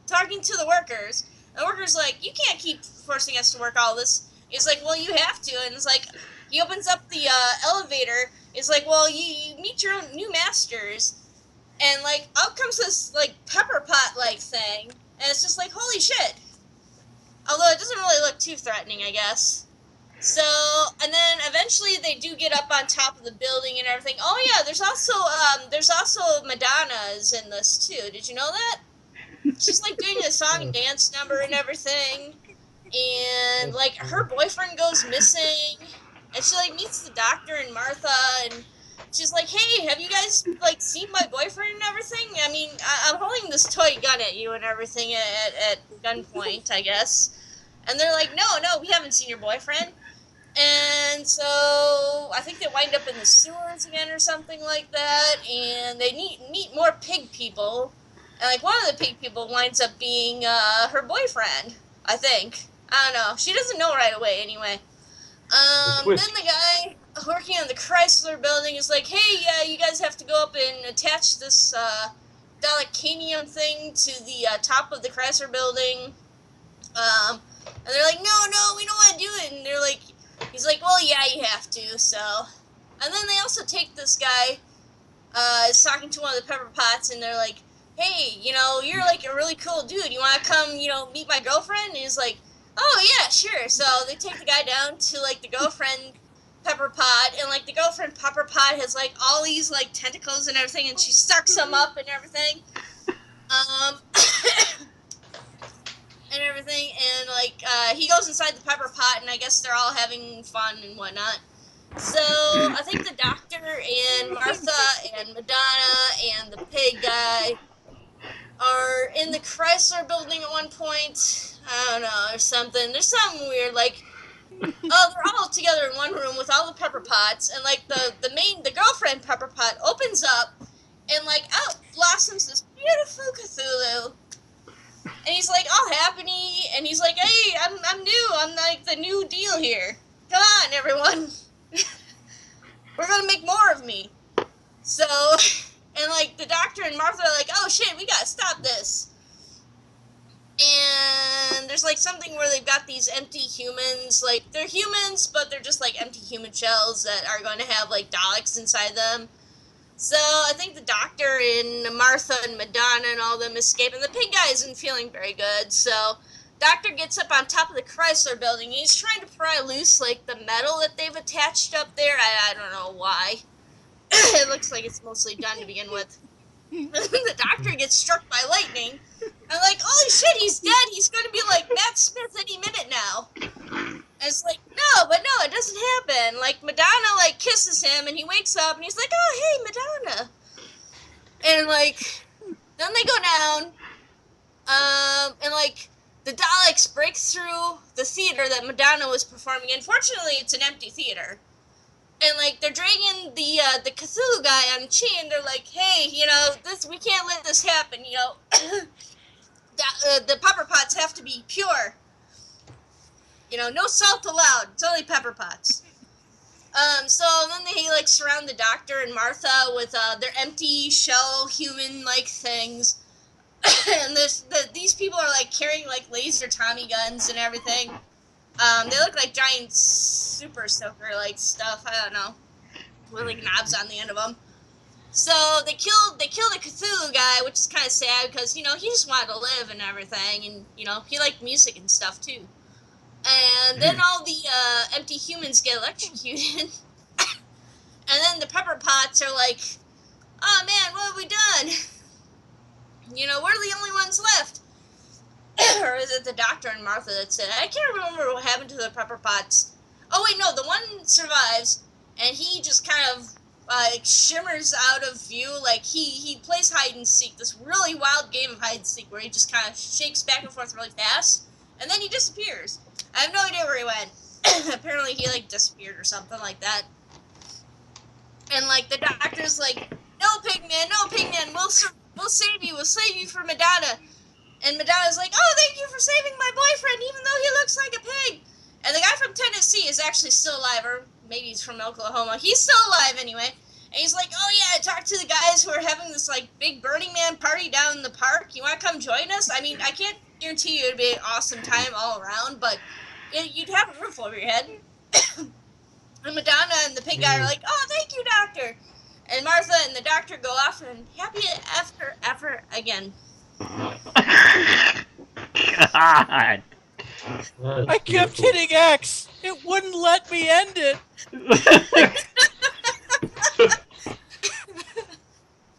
talking to the workers. The workers like, you can't keep forcing us to work all this. He's like, well, you have to. And it's like, he opens up the elevator. It's like, well, you meet your own new masters. And like, out comes this like pepper pot like thing, and it's just like, holy shit. Although it doesn't really look too threatening, I guess. So, and then eventually they do get up on top of the building and everything. Oh yeah, there's also Madonna's in this too. Did you know that? She's like doing a song and dance number and everything, and like her boyfriend goes missing, and she like meets the doctor and Martha, and she's like, hey, have you guys like seen my boyfriend and everything? I mean, I'm holding this toy gun at you and everything at gunpoint, I guess. And they're like, no, we haven't seen your boyfriend. And so I think they wind up in the sewers again or something like that, and they meet more pig people. And like one of the pig people winds up being her boyfriend, I think. I don't know. She doesn't know right away anyway. Then the guy working on the Chrysler building is like, hey, you guys have to go up and attach this Dalekanium thing to the top of the Chrysler building. And they're like, no, we don't want to do it. And they're like, he's like, well, yeah, you have to, so. And then they also take this guy, is talking to one of the pepper pots, and they're like, hey, you're like a really cool dude. You want to come, meet my girlfriend? And he's like, oh, yeah, sure. So they take the guy down to, like, the girlfriend pepper pot, and, like, the girlfriend pepper pot has, like, all these, like, tentacles and everything, and she sucks them up and everything. And everything, and, like, he goes inside the pepper pot, and I guess they're all having fun and whatnot. So, I think the doctor and Martha and Madonna and the pig guy are in the Chrysler building at one point. I don't know, or something. There's something weird, like, they're all together in one room with all the pepper pots, and, like, the girlfriend pepper pot opens up, and, like, out blossoms this beautiful Cthulhu. And he's like all happy, and he's like, hey, I'm new, I'm like the new deal here. Come on, everyone. We're gonna make more of me. So, and like the doctor and Martha are like, oh shit, we gotta stop this. And there's like something where they've got these empty humans, like they're humans, but they're just like empty human shells that are going to have like Daleks inside them. So I think the doctor and Martha and Madonna and all them escape, and the pig guy isn't feeling very good. So doctor gets up on top of the Chrysler building, and he's trying to pry loose like the metal that they've attached up there. I don't know why. It looks like it's mostly done to begin with. The doctor gets struck by lightning. I'm like, holy shit, he's dead. He's going to be like Matt Smith any minute now. And it's like, no, it doesn't happen. Like, Madonna, like, kisses him, and he wakes up, and he's like, oh, hey, Madonna. And, like, then they go down, and, like, the Daleks break through the theater that Madonna was performing in. Fortunately, it's an empty theater. And, like, they're dragging the Cthulhu guy on a chain. They're like, hey, we can't let this happen, the pepper pots have to be pure. No salt allowed. It's only pepper pots. So then they, like, surround the doctor and Martha with, their empty shell human-like things. And these people are, like, carrying, like, laser Tommy guns and everything. They look like giant super soaker-like stuff. I don't know. With, like, knobs on the end of them. So they kill the Cthulhu guy, which is kind of sad because, he just wanted to live and everything. And, he liked music and stuff, too. And then all the empty humans get electrocuted. And then the pepper pots are like, oh man, what have we done? We're the only ones left. Or is it the doctor and Martha that said, I can't remember what happened to the pepper pots. Oh wait, no, the one survives, and he just kind of like shimmers out of view. Like he plays hide and seek, this really wild game of hide and seek where he just kind of shakes back and forth really fast, and then he disappears. I have no idea where he went. Apparently he like disappeared or something like that. And like the doctor's like, no pigman, we'll save you for Madonna. And Madonna's like, oh, thank you for saving my boyfriend, even though he looks like a pig. And the guy from Tennessee is actually still alive, or maybe he's from Oklahoma. He's still alive anyway. And he's like, oh yeah, I talked to the guys who are having this like big Burning Man party down in the park. You want to come join us? I mean, I can't guarantee you it'd be an awesome time all around, but you'd have a roof over your head. And Madonna and the pig guy are like, oh, thank you, doctor. And Martha and the doctor go off and happy after again. God. I kept hitting X. It wouldn't let me end it.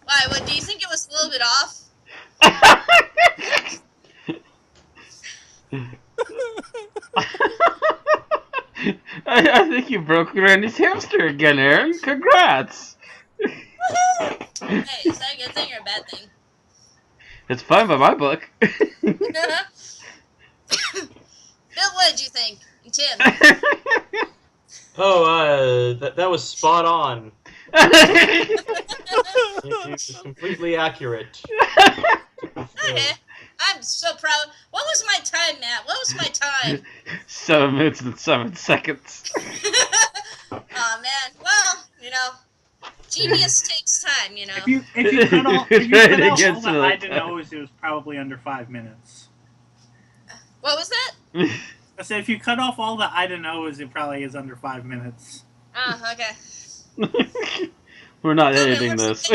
Why? What, do you think it was a little bit off? I think you broke Randy's hamster again, Aaron. Congrats. Hey, is that a good thing or a bad thing? It's fine by my book. Bill, what did you think? And Tim? That was spot on. It was completely accurate. Okay. I'm so proud. What was my time, Matt? What was my time? 7 minutes and 7 seconds. Oh man. Well, genius takes time, If you cut off all the I didn't know, it was probably under 5 minutes. What was that? I said if you cut off all the I don't know, it probably is under 5 minutes. Oh, okay. We're not editing this.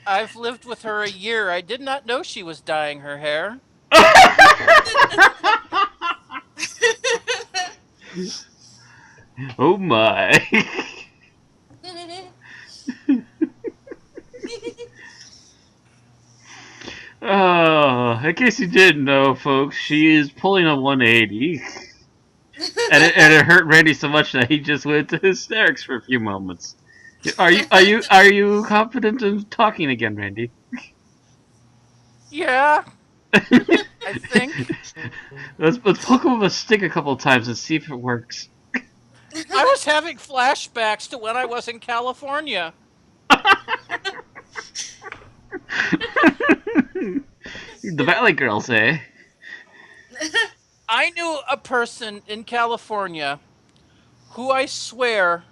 I've lived with her a year. I did not know she was dyeing her hair. Oh my. Oh, in case you didn't know, folks, she is pulling a 180. and it hurt Randy so much that he just went into hysterics for a few moments. Are you confident in talking again, Randy? Yeah. I think. Let's poke him with a stick a couple times and see if it works. I was having flashbacks to when I was in California. The Valley Girls, eh? I knew a person in California who I swear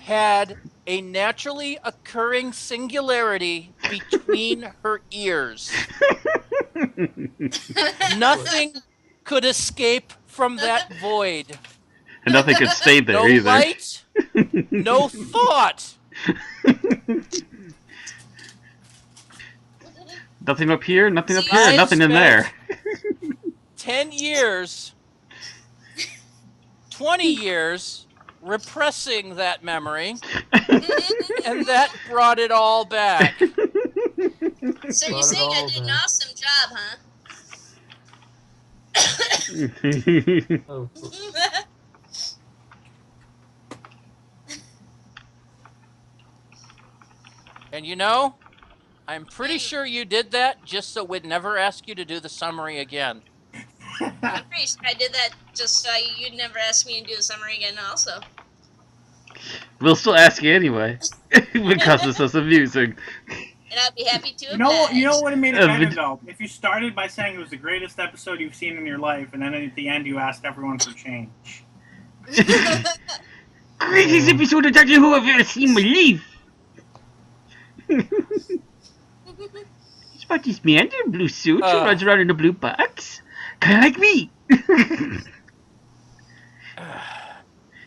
had a naturally occurring singularity between her ears. Nothing could escape from that void. And nothing could stay there no either. No light, no thought. Nothing up here, nothing up here, nothing in there. 10 years, 20 years repressing that memory, and that brought it all back. So you're saying I did an awesome job, huh? Oh. And I'm pretty sure you did that just so we'd never ask you to do the summary again. I'm pretty sure I did that just so you'd never ask me to do the summary again also. We'll still ask you anyway. Because it's so amusing. And I'd be happy to You know what would have made it better, vid- though? If you started by saying it was the greatest episode you've seen in your life, and then at the end you asked everyone for change. Greatest episode of Doctor Who I've ever seen in my life. It's about this man in a blue suit who runs around in a blue box. Kind of like me.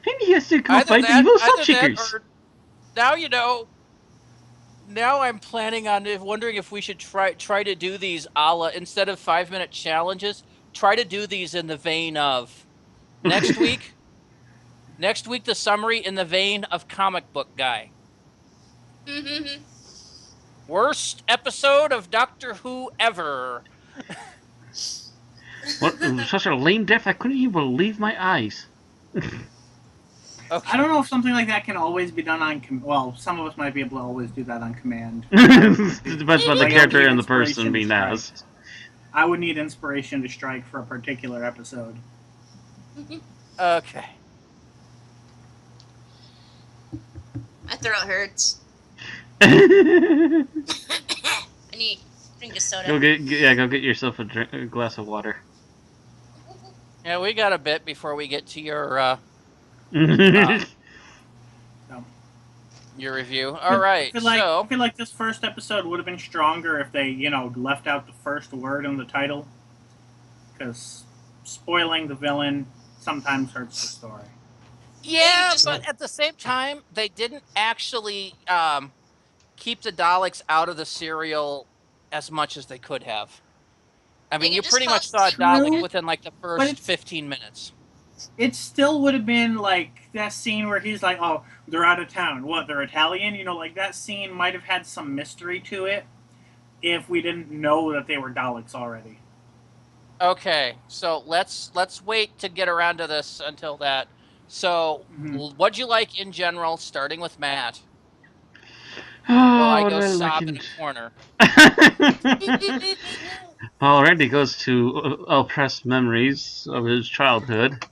And he has to go fight the evil salt shakers. Now I'm planning on wondering if we should try to do these instead of 5-minute challenges, try to do these in the vein of next week the summary in the vein of comic book guy. Worst episode of Doctor Who ever. What, such a lame death, I couldn't even believe my eyes. Okay. I don't know if something like that can always be done on. Well, some of us might be able to always do that on command. It depends on the Like, character need and the person inspiration being to strike. asked. I would need inspiration to strike for a particular episode. Okay. My throat hurts. Go I need to drink a soda. go get yourself a glass of water. Yeah, we got a bit before we get to your review. All right. I feel like this first episode would have been stronger if they, left out the first word in the title, because spoiling the villain sometimes hurts the story. Yeah, but at the same time, they didn't actually keep the Daleks out of the serial as much as they could have. I mean, you pretty much saw a Dalek within like the first 15 minutes. It still would have been like that scene where he's like, "Oh, they're out of town. What? They're Italian?" Like that scene might have had some mystery to it if we didn't know that they were Daleks already. Okay, so let's wait to get around to this until that. So, what'd you like in general, starting with Matt? I go sob in a corner. Well, Randy goes to oppressed memories of his childhood.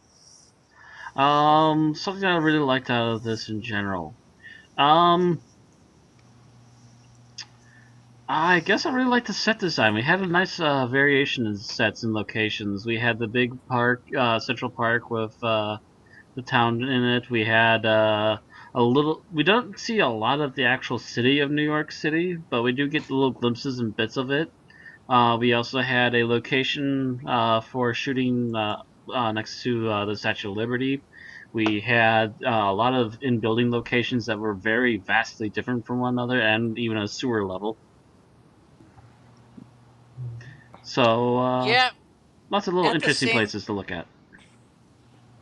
Something I really liked out of this in general. I guess I really liked the set design. We had a nice variation in sets and locations. We had the big park, Central Park with the town in it. We had we don't see a lot of the actual city of New York City, but we do get little glimpses and bits of it. We also had a location for shooting next to the Statue of Liberty. We had a lot of in-building locations that were very vastly different from one another, and even a sewer level. So, lots of little interesting places to look at.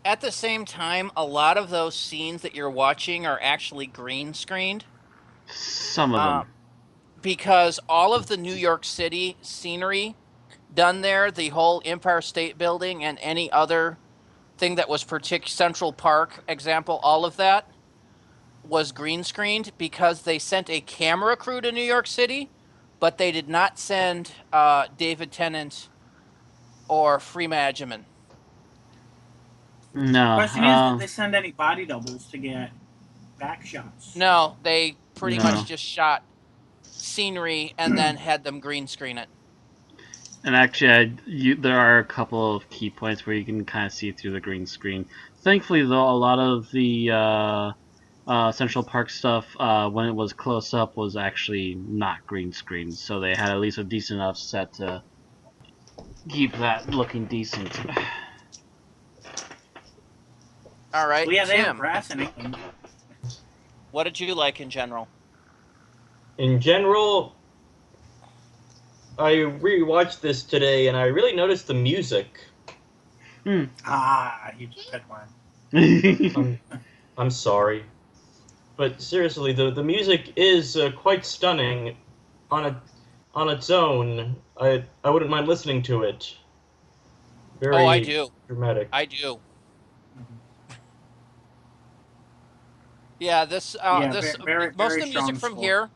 At the same time, a lot of those scenes that you're watching are actually green screened. Some of them. Because all of the New York City scenery done there, the whole Empire State Building and any other thing that was Central Park, example, all of that was green screened because they sent a camera crew to New York City, but they did not send David Tennant or Freema Agyeman. No. Question is, did they send any body doubles to get back shots? No, they pretty much just shot scenery and then had them green screen it. And actually, there are a couple of key points where you can kind of see through the green screen. Thankfully, though, a lot of the Central Park stuff, when it was close up, was actually not green screen. So they had at least a decent enough set to keep that looking decent. All right, well, yeah, they Tim, have grass in England. What did you like in general? In general, I rewatched this today, and I really noticed the music. You just picked one. I'm sorry, but seriously, the music is quite stunning on its own. I wouldn't mind listening to it. Very I do. Dramatic. I do. Yeah, most of the music from here.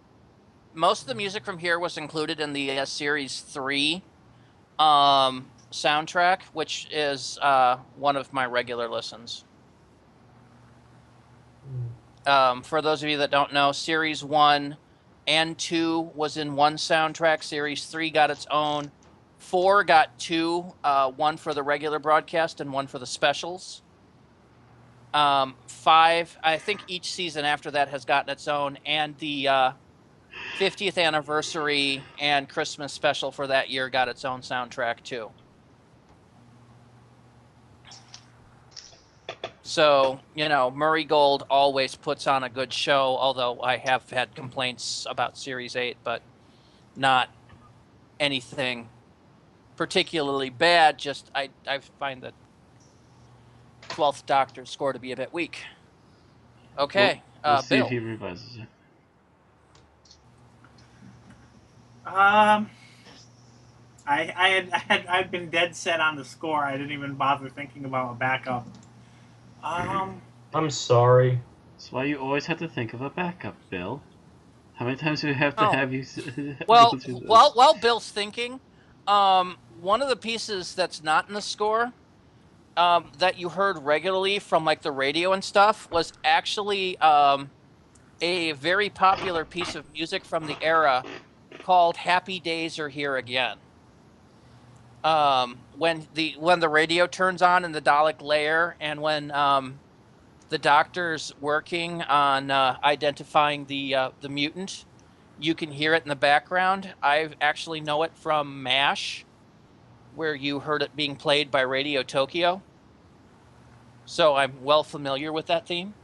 Most of the music from here was included in the Series 3 soundtrack, which is one of my regular listens. For those of you that don't know, Series 1 and 2 was in one soundtrack. Series 3 got its own. 4 got 2, one for the regular broadcast and one for the specials. 5, I think each season after that has gotten its own, and the 50th anniversary and Christmas special for that year got its own soundtrack too. So, Murray Gold always puts on a good show, although I have had complaints about Series 8, but not anything particularly bad, just I find that 12th Doctor's score to be a bit weak. Okay, we'll see Bill. if he revises it. I'd been dead set on the score. I didn't even bother thinking about a backup. I'm sorry. That's why you always have to think of a backup, Bill. How many times do we have to Oh. have you Well, go through this? while Bill's thinking, one of the pieces that's not in the score, that you heard regularly from like the radio and stuff was actually a very popular piece of music from the era called "Happy Days Are Here Again." When the radio turns on in the Dalek lair, and when the doctor's working on identifying the mutant, you can hear it in the background. I actually know it from MASH, where you heard it being played by Radio Tokyo. So I'm well familiar with that theme.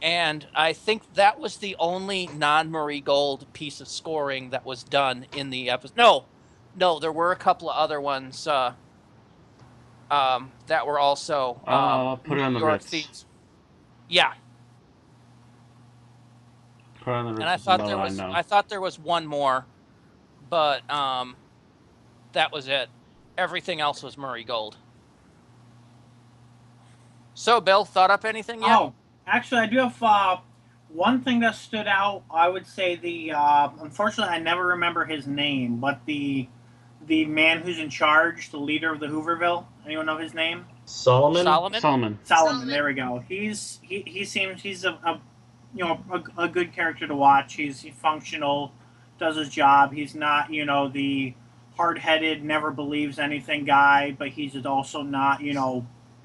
And I think that was the only non-Murray Gold piece of scoring that was done in the episode. No, there were a couple of other ones that were also Put it on the New York Ritz. themes. Yeah, Put it on the Ritz. and I thought there was one more, but that was it. Everything else was Murray Gold. So, Bill, thought up anything yet? Oh, actually, I do have one thing that stood out. I would say unfortunately, I never remember his name, but the man who's in charge, the leader of the Hooverville. Anyone know his name? Solomon? Solomon. There we go. He seems he's a good character to watch. He's functional, does his job. He's not the hard-headed, never believes anything guy, but he's also not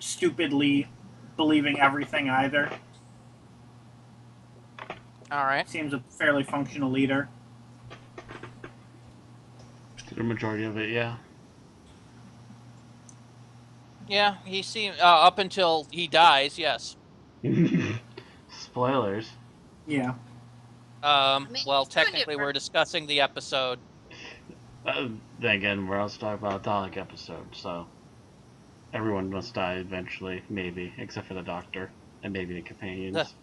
stupidly believing everything either. All right. Seems a fairly functional leader. The majority of it, yeah. Yeah, he seemed up until he dies. Yes. Spoilers. Yeah. Well, technically, we're discussing the episode. Then again, we're also talking about a Dalek episode, so everyone must die eventually, maybe, except for the Doctor and maybe the companions.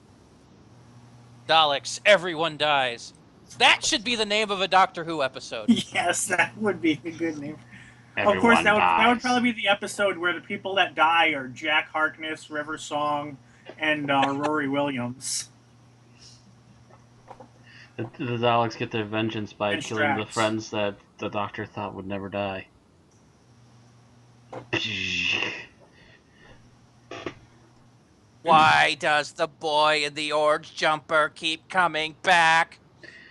Daleks, everyone dies. That should be the name of a Doctor Who episode. Yes, that would be a good name. Everyone of course, that dies. would probably be the episode where the people that die are Jack Harkness, River Song, and Rory Williams. The Daleks get their vengeance by And killing the Strax. friends that the Doctor thought would never die. Why does the boy in the orange jumper keep coming back?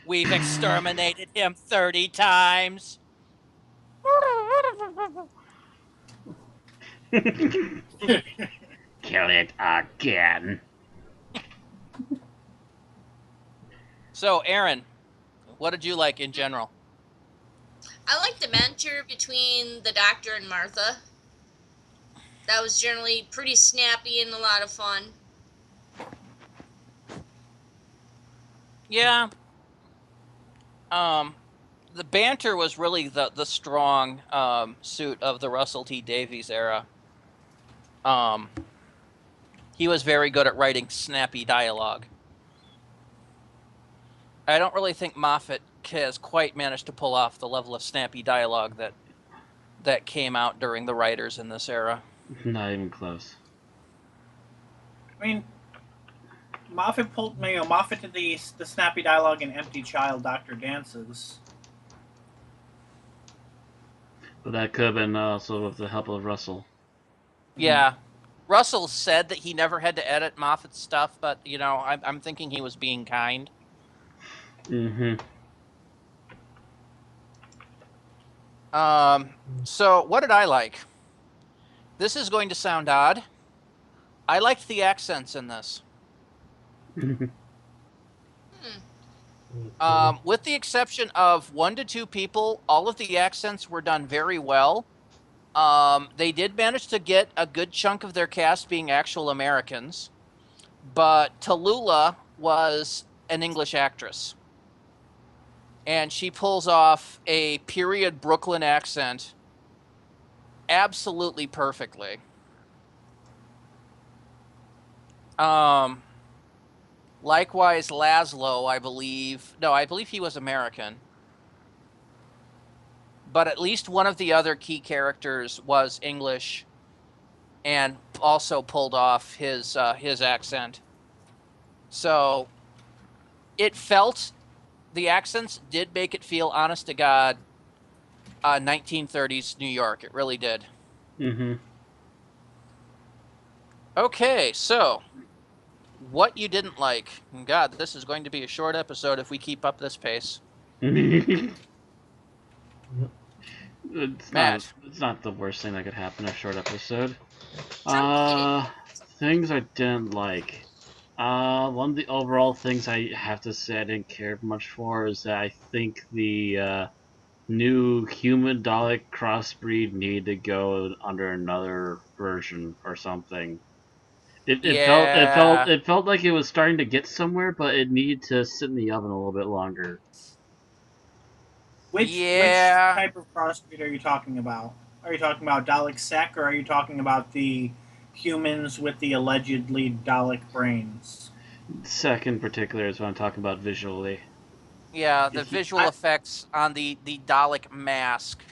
We've exterminated him 30 times. Kill it again. So, Aaron, what did you like in general? I like the banter between the Doctor and Martha. That was generally pretty snappy and a lot of fun. Yeah. The banter was really the strong suit of the Russell T Davies era. He was very good at writing snappy dialogue. I don't really think Moffat has quite managed to pull off the level of snappy dialogue that came out during the writers in this era. Not even close. I mean, Moffat did the snappy dialogue in Empty Child, Dr. Dances. But that could have been also with the help of Russell. Yeah. Russell said that he never had to edit Moffat's stuff, but, I'm thinking he was being kind. Mm-hmm. So, what did I like? This is going to sound odd. I liked the accents in this. With the exception of 1 to 2 people, all of the accents were done very well. They did manage to get a good chunk of their cast being actual Americans, but Tallulah was an English actress. And she pulls off a period Brooklyn accent absolutely perfectly. Likewise, Laszlo, I believe he was American. But at least one of the other key characters was English. and also pulled off his accent. So the accents did make it feel honest to God 1930s New York. It really did. Mm-hmm. Okay, so what you didn't like. God, this is going to be a short episode if we keep up this pace. It's Matt. not the worst thing that could happen in a short episode. Truncated. Things I didn't like. One of the overall things I have to say I didn't care much for is that I think the new human Dalek crossbreed needed to go under another version or something. It felt like it was starting to get somewhere, but it needed to sit in the oven a little bit longer. Which Yeah. type of crossbreed are you talking about? Are you talking about Dalek Sec, or are you talking about the humans with the allegedly Dalek brains? Sec in particular is what I'm talking about visually. Yeah, the visual effects on the Dalek mask.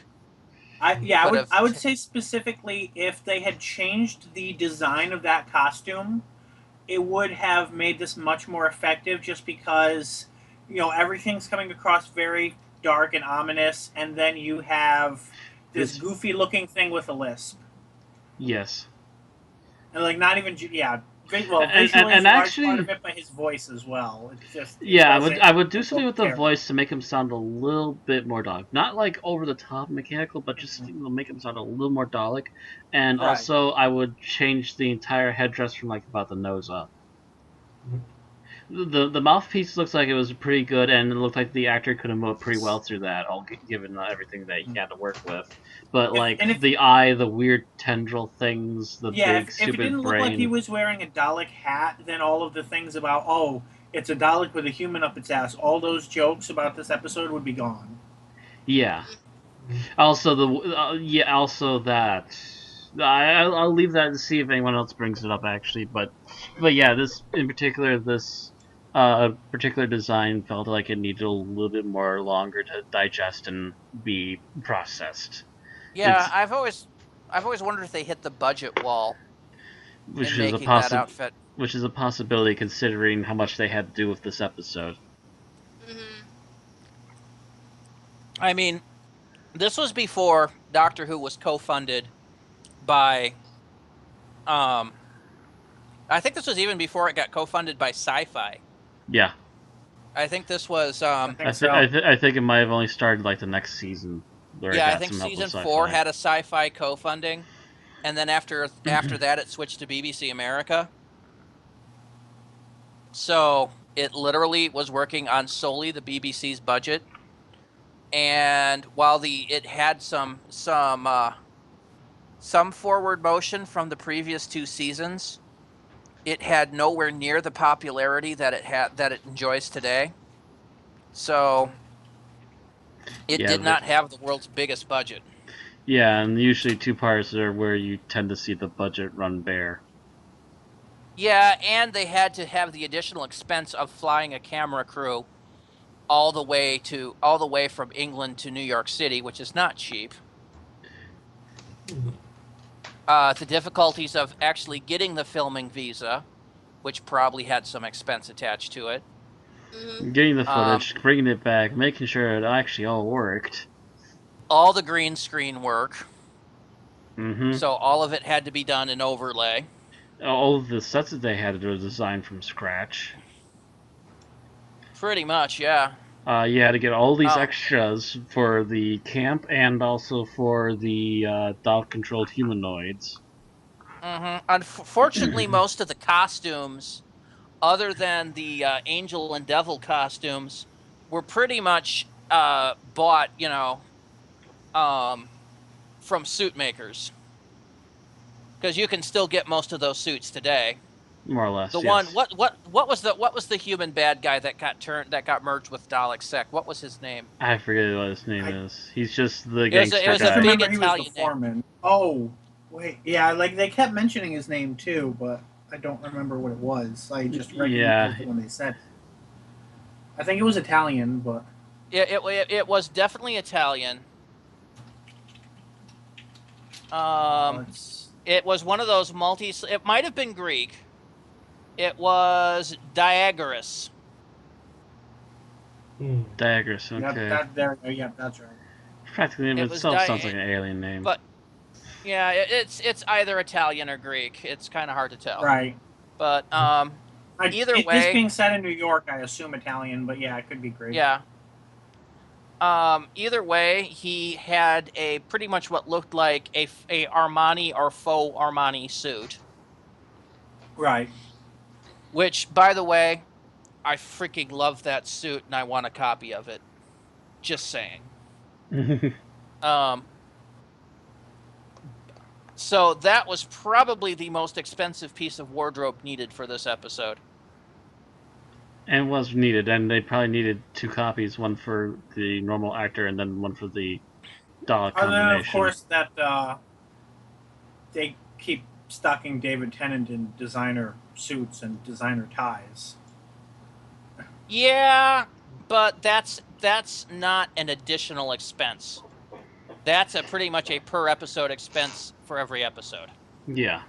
I would say specifically if they had changed the design of that costume, it would have made this much more effective. Just because, everything's coming across very dark and ominous, and then you have this goofy-looking thing with a lisp. Yes. And not even visually and is actually, part of it, but his voice as well. It's just I would do something with the voice to make him sound a little bit more Dalek, not like over the top mechanical, but just make him sound a little more Dalek. And also, I would change the entire headdress from about the nose up. The mouthpiece looks like it was pretty good, and it looked like the actor could have moved pretty well through that, all given everything that he had to work with. But the eye, the weird tendril things, the big stupid brain. If it didn't look like he was wearing a Dalek hat, then all of the things about it's a Dalek with a human up its ass, all those jokes about this episode would be gone. Yeah. Also that. I'll leave that to see if anyone else brings it up actually, but yeah, this in particular, this particular design felt like it needed a little bit more longer to digest and be processed. Yeah, I've always wondered if they hit the budget wall which in is making that outfit. Which is a possibility considering how much they had to do with this episode. Mm-hmm. I mean, this was before Doctor Who was co-funded by I think this was even before it got co-funded by Sci-Fi. Yeah. I think this was I think it might have only started the next season. I think season 4 had a Sci-Fi co-funding, and then after that it switched to BBC America. So it literally was working on solely the BBC's budget, and while it had some forward motion from the previous 2 seasons, it had nowhere near the popularity that it enjoys today. So it did not have the world's biggest budget. Yeah, and usually 2 parts are where you tend to see the budget run bare. Yeah, and they had to have the additional expense of flying a camera crew all the way from England to New York City, which is not cheap. The difficulties of actually getting the filming visa, which probably had some expense attached to it. Mm-hmm. Getting the footage, bringing it back, making sure it actually all worked. All the green screen work. Mm-hmm. So all of it had to be done in overlay. All of the sets that they had to do was designed from scratch. Pretty much, yeah. You had to get all these extras for the camp and also for the Dalek-controlled humanoids. Mm-hmm. Unfortunately, most of the costumes, other than the Angel and Devil costumes, were pretty much bought, from suit makers. Because you can still get most of those suits today. More or less. The yes. one, what was the human bad guy that got merged with Dalek Sec? What was his name? I forget what his name is. He's just the gangster it was guy. a big He was the Italian name. foreman. Oh, wait, yeah, they kept mentioning his name too, but I don't remember what it was. I just recognized it when they said it. I think it was Italian, but Yeah, it was definitely Italian. It was one of those it might have been Greek. It was Diagoras. Daggers, okay. Yep, that's right. Practically in It was itself sounds like an alien name. But yeah, it's either Italian or Greek. It's kind of hard to tell. Right. But either way, this being set in New York, I assume Italian, but yeah, it could be Greek. Yeah. Either way, he had a pretty much what looked like a Armani or faux Armani suit. Right. Which, by the way, I freaking love that suit and I want a copy of it. Just saying. So that was probably the most expensive piece of wardrobe needed for this episode. And was needed, and they probably needed 2 copies, one for the normal actor and then one for the Dalek combination. And then, of course, that they keep stocking David Tennant in designer suits and designer ties. Yeah, but that's not an additional expense. That's pretty much a per episode expense for every episode. Yeah.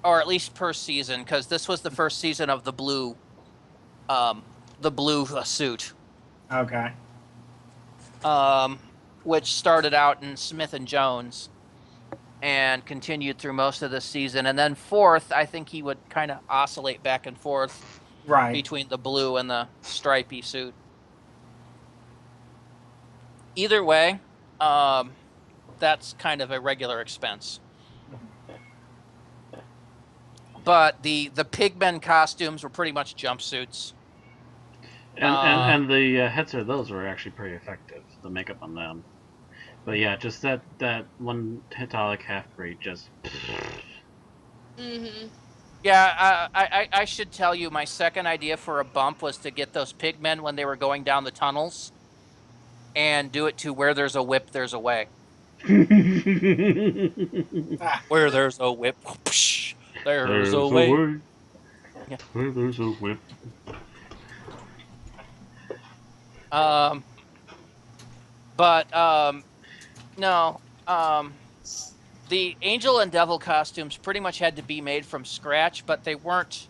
Or at least per season, because this was the first season of the blue suit. Okay. Which started out in Smith and Jones and continued through most of the season. And then fourth, I think he would kind of oscillate back and forth between the blue and the stripy suit. Either way, that's kind of a regular expense. But the pigmen costumes were pretty much jumpsuits. And the heads of those were actually pretty effective, the makeup on them. But yeah, just that one Dalek half-breed just... Mm-hmm. Yeah, I should tell you, my second idea for a bump was to get those pigmen when they were going down the tunnels and do it to where there's a whip, there's a way. Where there's a whip, whoosh, there's a way. Yeah. Where there's a whip. No. The Angel and Devil costumes pretty much had to be made from scratch, but they weren't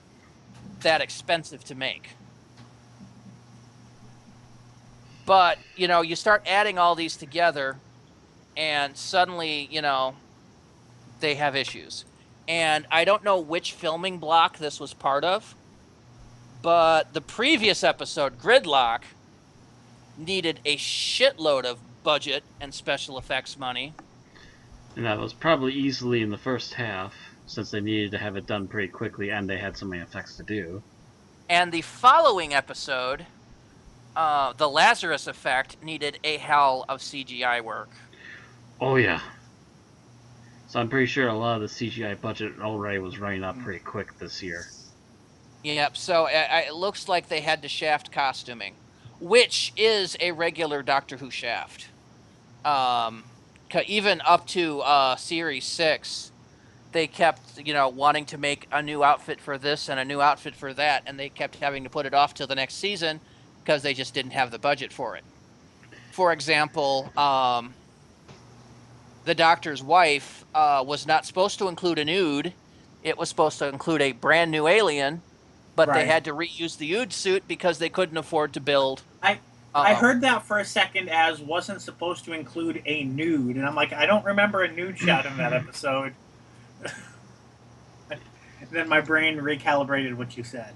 that expensive to make. But, you start adding all these together, and suddenly, they have issues. And I don't know which filming block this was part of, but the previous episode, Gridlock, needed a shitload of budget and special effects money. And that was probably easily in the first half, since they needed to have it done pretty quickly and they had so many effects to do. And the following episode, the Lazarus Effect, needed a hell of CGI work. Oh, yeah. So I'm pretty sure a lot of the CGI budget already was running up pretty quick this year. Yep, so it looks like they had to shaft costuming, which is a regular Doctor Who shaft. Even up to Series 6, they kept, wanting to make a new outfit for this and a new outfit for that, and they kept having to put it off till the next season because they just didn't have the budget for it. For example, the Doctor's wife was not supposed to include a nude. It was supposed to include a brand new alien, but they had to reuse the Ood suit because they couldn't afford to build. I heard that for a second as wasn't supposed to include a nude, and I'm like, I don't remember a nude shot in that episode. And then my brain recalibrated what you said.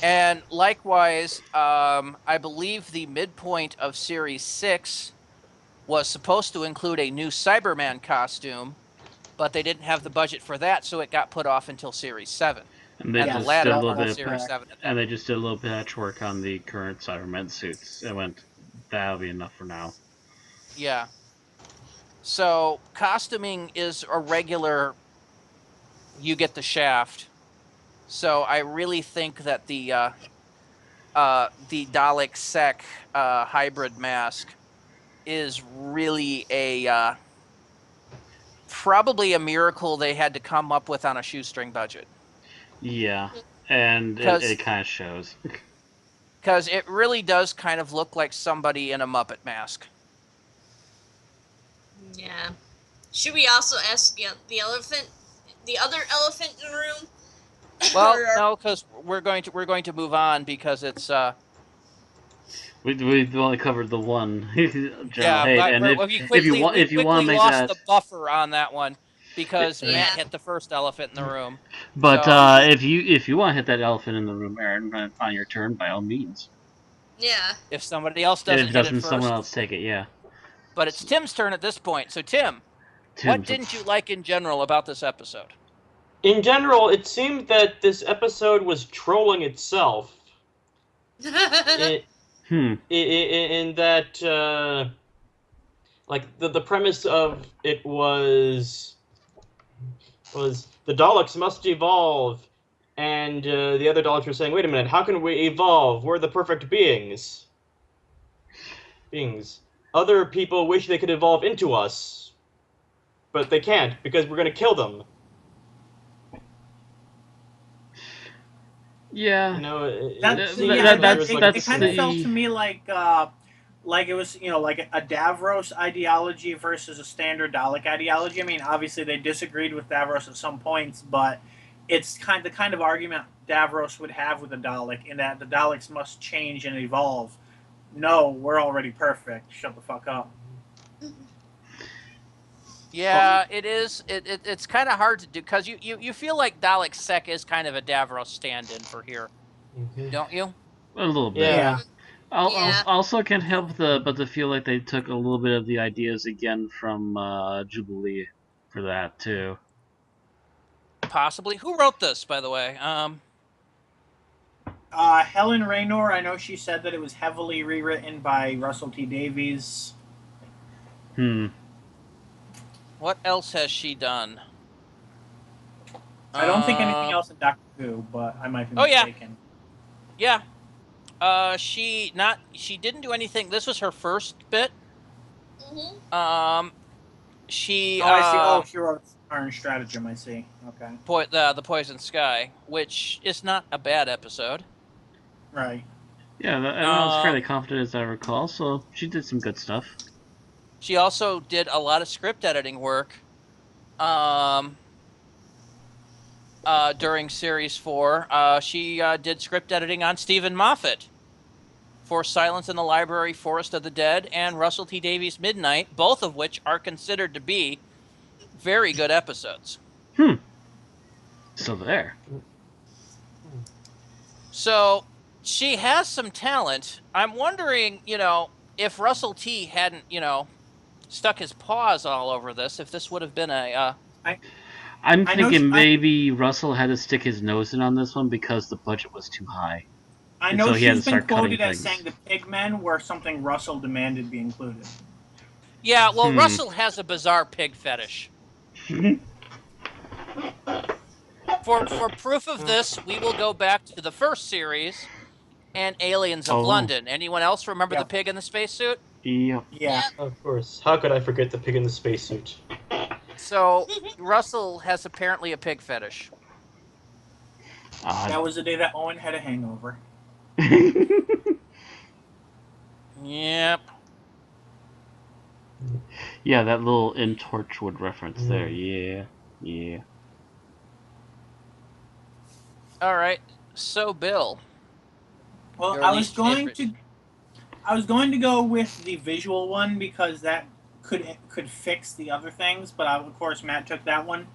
And likewise, I believe the midpoint of Series 6 was supposed to include a new Cyberman costume, but they didn't have the budget for that, so it got put off until Series 7. And they just did a little bit and they just did a little patchwork on the current Cybermen suits. It went, that'll be enough for now. Yeah. So costuming is a regular. You get the shaft. So I really think that the Dalek Sec hybrid mask is really probably a miracle they had to come up with on a shoestring budget. Yeah, and it kind of shows. Because it really does kind of look like somebody in a Muppet mask. Yeah. Should we also ask the elephant, the other elephant in the room? Well, no, because we're going to move on because it's We've only covered the one general yeah. hate, But and we quickly if you want to make lost that, the buffer on that one because Yeah. Matt hit the first elephant in the room. but So- if you want to hit that elephant in the room, Aaron, on your turn, by all means. Yeah. If somebody else doesn't If hit it first, someone else take it, yeah. But it's Tim's turn at this point. So Tim, what didn't you like in general about this episode? In general, it seemed that this episode was trolling itself. In that, like the premise of it was the Daleks must evolve, and the other Daleks were saying, "Wait a minute, how can we evolve? We're the perfect beings." Other people wish they could evolve into us, but they can't because we're going to kill them. Yeah. You know, It kind of felt to me like it was, like a Davros ideology versus a standard Dalek ideology. I mean, obviously they disagreed with Davros at some points, but it's the kind of argument Davros would have with a Dalek, in that the Daleks must change and evolve. No, we're already perfect. Shut the fuck up. Yeah, it is. It's kind of hard to do because you feel like Dalek Sec is kind of a Davros stand-in for here, don't you? A little bit. Yeah. I also can't help but to feel like they took a little bit of the ideas again from Jubilee for that too. Possibly. Who wrote this, by the way? Helen Raynor, I know she said that it was heavily rewritten by Russell T Davies. What else has she done? I don't think anything else in Doctor Who, but I might be mistaken. Yeah. She didn't do anything. This was her first bit. Mm-hmm. She. I see. She wrote Iron Stratagem. I see. Okay. The Poison Sky, which is not a bad episode. Right. Yeah, and I was fairly confident as I recall, so she did some good stuff. She also did a lot of script editing work during Series 4. She did script editing on Stephen Moffat for Silence in the Library, Forest of the Dead, and Russell T Davies' Midnight, both of which are considered to be very good episodes. So there. So she has some talent. I'm wondering, if Russell T hadn't, stuck his paws all over this, if this would have been I'm thinking maybe Russell had to stick his nose in on this one because the budget was too high. I know she's been quoted as saying the Pigmen were something Russell demanded be included. Yeah, well, Russell has a bizarre pig fetish. For proof of this, we will go back to the first series and Aliens of London. Anyone else remember the pig in the spacesuit? Yeah. Of course. How could I forget the pig in the spacesuit? So, Russell has apparently a pig fetish. That was the day that Owen had a hangover. Yep. Yeah, that little In Torchwood reference there. Yeah. All right. So, Bill. Well, I was going to go with the visual one because that could fix the other things, but of course Matt took that one.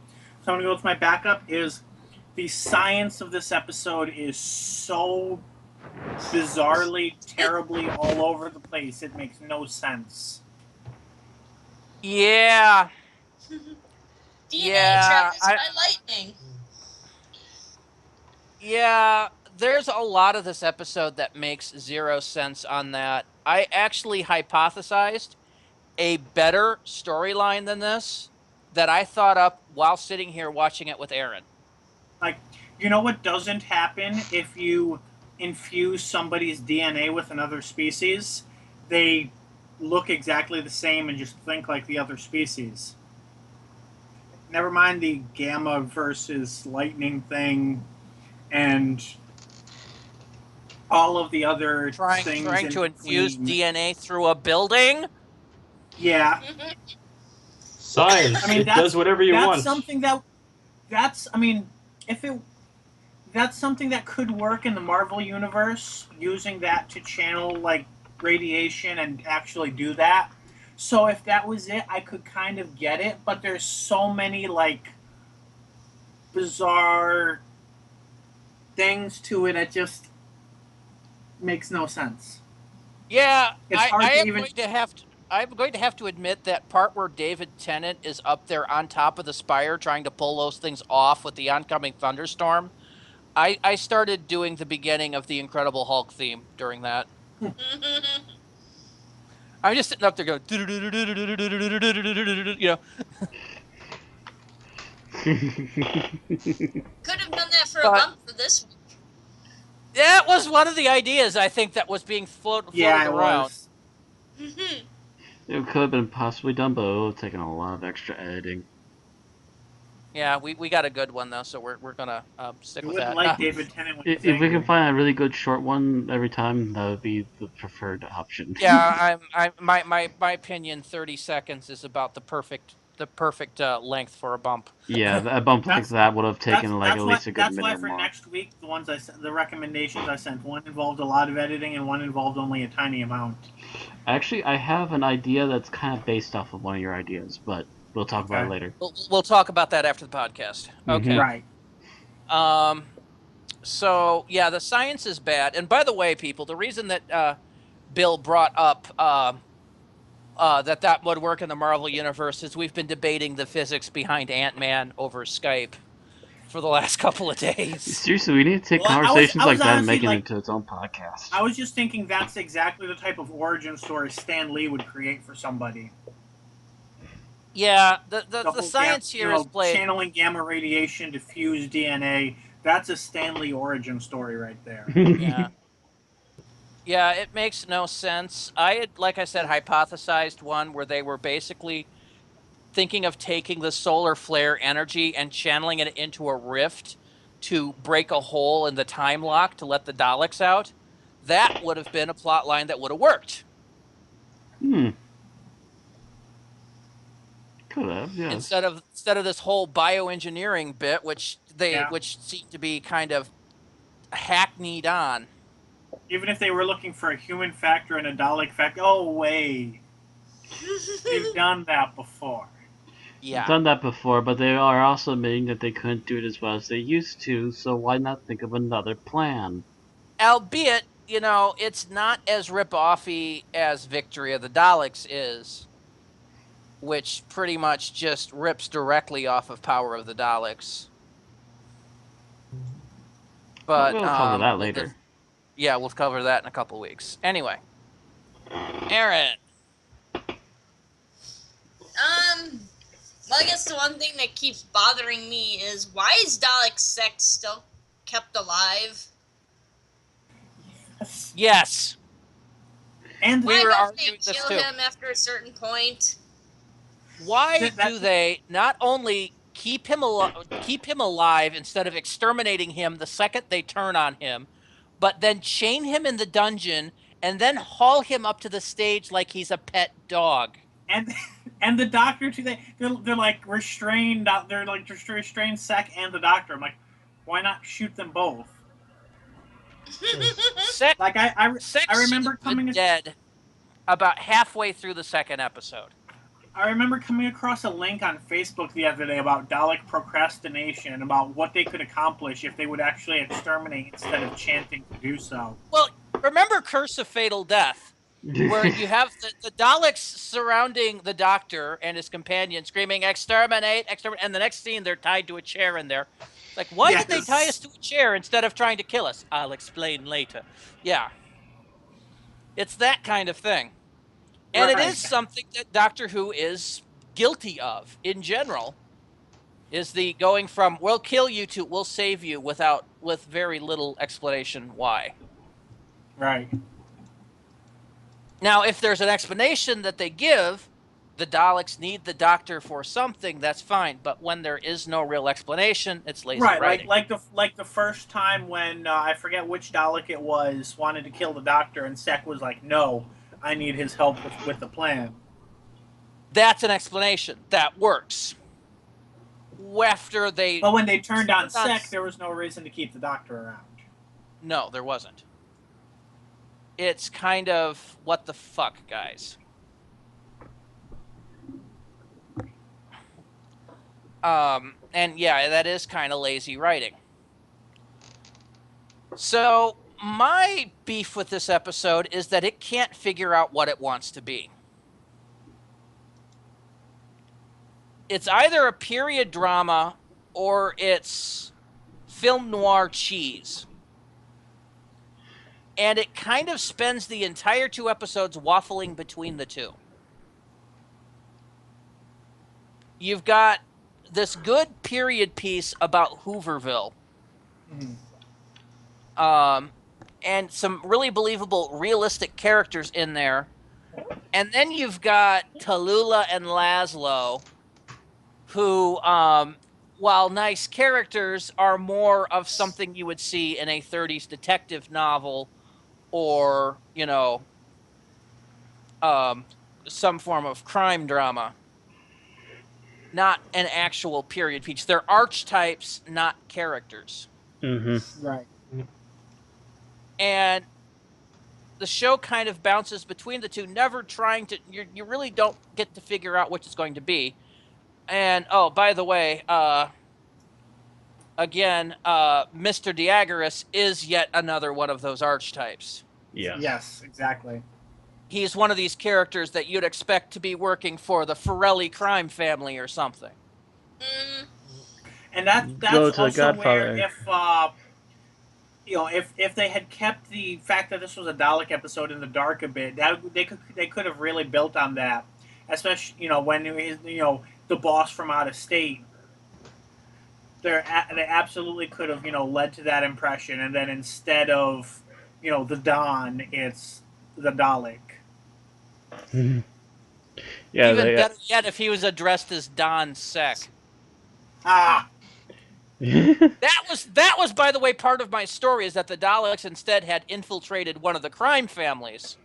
So I'm going to go with my backup. Is the science of this episode is so bizarrely, terribly all over the place. It makes no sense. Yeah. DNA travels by lightning. Yeah, there's a lot of this episode that makes zero sense on that. I actually hypothesized a better storyline than this that I thought up while sitting here watching it with Aaron. Like, you know what doesn't happen if you infuse somebody's DNA with another species? They look exactly the same and just think like the other species. Never mind the gamma versus lightning thing and all of the other things. Trying to infuse DNA through a building? Yeah. Science. I mean, it does whatever you want. That's something that's something that could work in the Marvel universe, using that to channel like radiation and actually do that. So if that was it, I could kind of get it, but there's so many like bizarre things to it that just makes no sense. Yeah, It's hard to even. I'm going to have to admit that part where David Tennant is up there on top of the spire trying to pull those things off with the oncoming thunderstorm. I started doing the beginning of the Incredible Hulk theme during that. I'm just sitting up there going, you know. Could have done that for a bump for this week. That was one of the ideas I think that was being floated around. Was. It could have been possibly done, but it would have taken a lot of extra editing. Yeah, we got a good one though, so we're gonna stick with that. Like David Tennant when If we can find a really good short one every time, that would be the preferred option. Yeah, my opinion, 30 seconds is about the perfect length for a bump. Yeah, a bump like that would have taken at least a good minute or more. That's why for next week, the recommendations I sent, one involved a lot of editing and one involved only a tiny amount. Actually, I have an idea that's kind of based off of one of your ideas, but we'll talk about it later. We'll talk about that after the podcast. Okay. Right. So, yeah, the science is bad. And by the way, people, the reason that Bill brought up that would work in the Marvel Universe is we've been debating the physics behind Ant-Man over Skype for the last couple of days. Seriously, we need to take conversations like that and make it into its own podcast. I was just thinking that's exactly the type of origin story Stan Lee would create for somebody. Yeah, the science here is played. Channeling gamma radiation to fuse DNA. That's a Stan Lee origin story right there. Yeah. Yeah, it makes no sense. I had, like I said, hypothesized one where they were basically thinking of taking the solar flare energy and channeling it into a rift to break a hole in the time lock to let the Daleks out. That would have been a plot line that would have worked. Could have, yes. Instead of this whole bioengineering bit, which seemed to be kind of hackneyed on. Even if they were looking for a human factor and a Dalek factor, oh wait, they've done that before. Yeah, done that before, but they are also admitting that they couldn't do it as well as they used to. So why not think of another plan? Albeit, it's not as rip-offy as Victory of the Daleks is, which pretty much just rips directly off of Power of the Daleks. But we'll cover that later. Yeah, we'll cover that in a couple weeks. Anyway, Aaron. Well, I guess the one thing that keeps bothering me is why is Dalek sex still kept alive? Yes. And we were arguing this too. Kill him after a certain point. Why do they not only keep him alive instead of exterminating him the second they turn on him, but then chain him in the dungeon and then haul him up to the stage like he's a pet dog? And the doctor too. They're like restrained. They're like restrained Sec and the doctor. I'm like, why not shoot them both? Sec, like I remember coming dead about halfway through the second episode. I remember coming across a link on Facebook the other day about Dalek procrastination and about what they could accomplish if they would actually exterminate instead of chanting to do so. Well, remember Curse of Fatal Death, where you have the Daleks surrounding the Doctor and his companion screaming, exterminate, exterminate, and the next scene they're tied to a chair in there. Like, why did they tie us to a chair instead of trying to kill us? I'll explain later. Yeah. It's that kind of thing. And it is something that Doctor Who is guilty of in general, is the going from, we'll kill you to we'll save you with very little explanation why. Right. Now, if there's an explanation that they give, the Daleks need the Doctor for something, that's fine. But when there is no real explanation, it's lazy writing. Like the first time when, I forget which Dalek it was, wanted to kill the Doctor, and Sec was like, no, I need his help with the plan. That's an explanation. That works. After they... But when they turned on Sec, there was no reason to keep the Doctor around. No, there wasn't. It's kind of, what the fuck, guys? And yeah, that is kind of lazy writing. So, my beef with this episode is that it can't figure out what it wants to be. It's either a period drama or it's film noir cheese. And it kind of spends the entire 2 episodes waffling between the two. You've got this good period piece about Hooverville. And some really believable, realistic characters in there. And then you've got Tallulah and Laszlo, who, while nice characters, are more of something you would see in a 30s detective novel or, you know, some form of crime drama. Not an actual period piece. They're archetypes, not characters. Mm-hmm. Right. And the show kind of bounces between the two, never trying to... You really don't get to figure out which it's going to be. And, oh, by the way, again, Mr. Diagoras is yet another one of those archetypes. Yeah. Yes, exactly. He's one of these characters that you'd expect to be working for the Forelli crime family or something. And that's Go to also Godfather. where if they had kept the fact that this was a Dalek episode in the dark a bit, they could have really built on that. Especially when the boss from out of state. They absolutely could have led to that impression, and then instead of the Don, it's the Dalek. Yeah. Even better yet, if he was addressed as Don Sec. Ah. That was, by the way, part of my story, is that the Daleks instead had infiltrated one of the crime families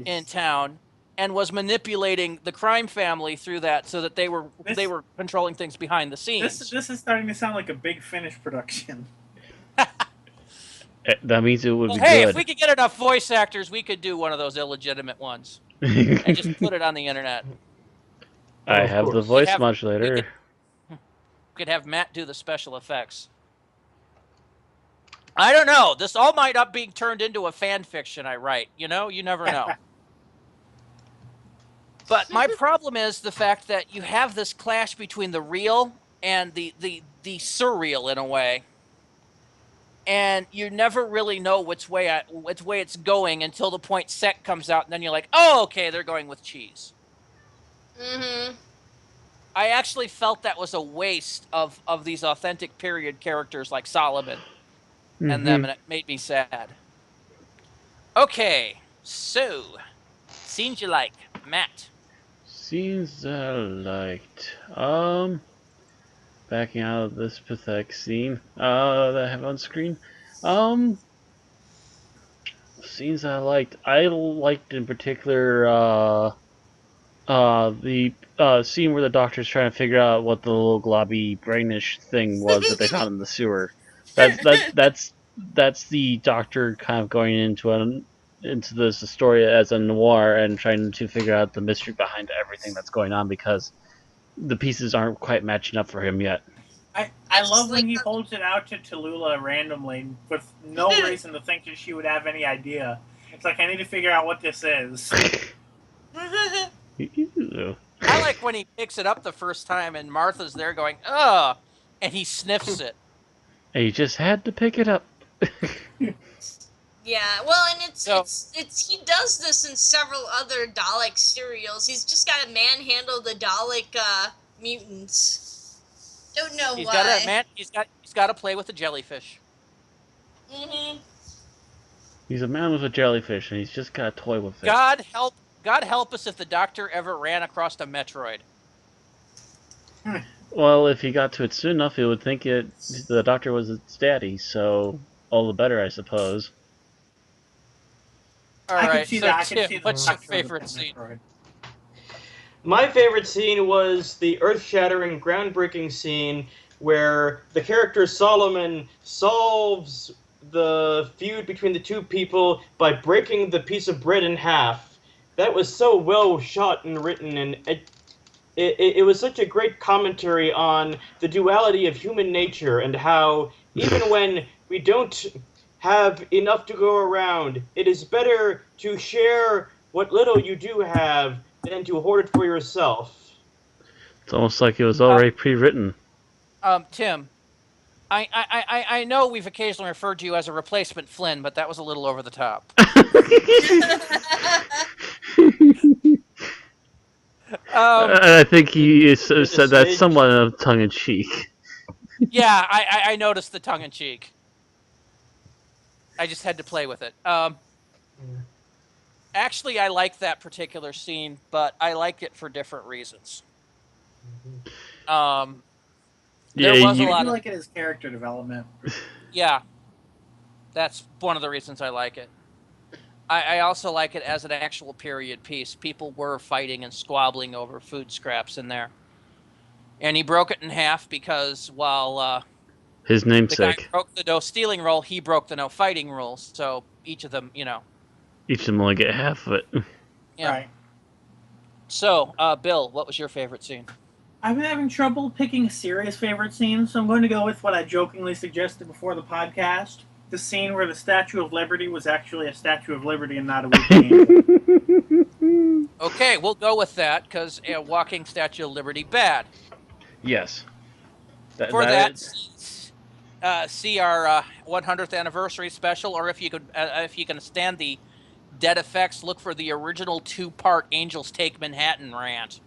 in town and was manipulating the crime family through that, so that they were controlling things behind the scenes. This is starting to sound like a Big Finish production. That means it would be Hey, good. if we could get enough voice actors, we could do one of those illegitimate ones and just put it on the internet. I Of have the course. voice modulator. We could have Matt do the special effects. I don't know. This all might up being turned into a fan fiction I write. You never know. But my problem is the fact that you have this clash between the real and the surreal in a way. And you never really know which way it's going until the point Sec comes out, and then you're like, oh, okay, they're going with cheese. Mm-hmm. I actually felt that was a waste of these authentic period characters like Solomon and them, and it made me sad. Okay, so, scenes you like, Matt. Scenes I liked. Backing out of this pathetic scene that I have on screen. Scenes I liked. I liked in particular the scene where the Doctor's trying to figure out what the little globby brainish thing was that they found in the sewer. That's the Doctor kind of going into this story as a noir and trying to figure out the mystery behind everything that's going on, because the pieces aren't quite matching up for him yet. I love when he holds it out to Tallulah randomly with no reason to think that she would have any idea. It's like, I need to figure out what this is. Ew. I like when he picks it up the first time and Martha's there going, ugh, and he sniffs it. And you just had to pick it up. Yeah, well, and it's he does this in several other Dalek serials. He's just got to manhandle the Dalek mutants. Don't know why. He's got to play with the jellyfish. Mm-hmm. He's a man with a jellyfish, and he's just got a toy with it. God help us if the Doctor ever ran across a Metroid. Well, if he got to it soon enough, he would think the Doctor was its daddy, so all the better, I suppose. All I right, can see so that. I can Tim, see the what's your Doctor with favorite the scene? Metroid. My favorite scene was the earth-shattering, groundbreaking scene where the character Solomon solves the feud between the two people by breaking the piece of bread in half. That was so well shot and written, and it was such a great commentary on the duality of human nature and how even when we don't have enough to go around, it is better to share what little you do have than to hoard it for yourself. It's almost like it was already pre-written. Tim, I know we've occasionally referred to you as a replacement Flynn, but that was a little over the top. I think he said that smidge. somewhat of tongue-in-cheek. Yeah, I noticed the tongue in cheek. I just had to play with it. Actually, I like that particular scene, but I like it for different reasons. There was a I lot do of like it as character development. yeah. That's one of the reasons I like it. I also like it as an actual period piece. People were fighting and squabbling over food scraps in there. And he broke it in half because while His the guy namesake. broke the no stealing rule, he broke the no fighting rules. So each of them, Each of them only get half of it. Yeah. Right. So, Bill, what was your favorite scene? I've been having trouble picking a serious favorite scene, so I'm going to go with what I jokingly suggested before the podcast. The scene where the Statue of Liberty was actually a Statue of Liberty and not a weak Okay, we'll go with that because walking Statue of Liberty bad. Yes. For that, see our 100th anniversary special, or if you can stand the dead effects, look for the original 2-part Angels Take Manhattan rant.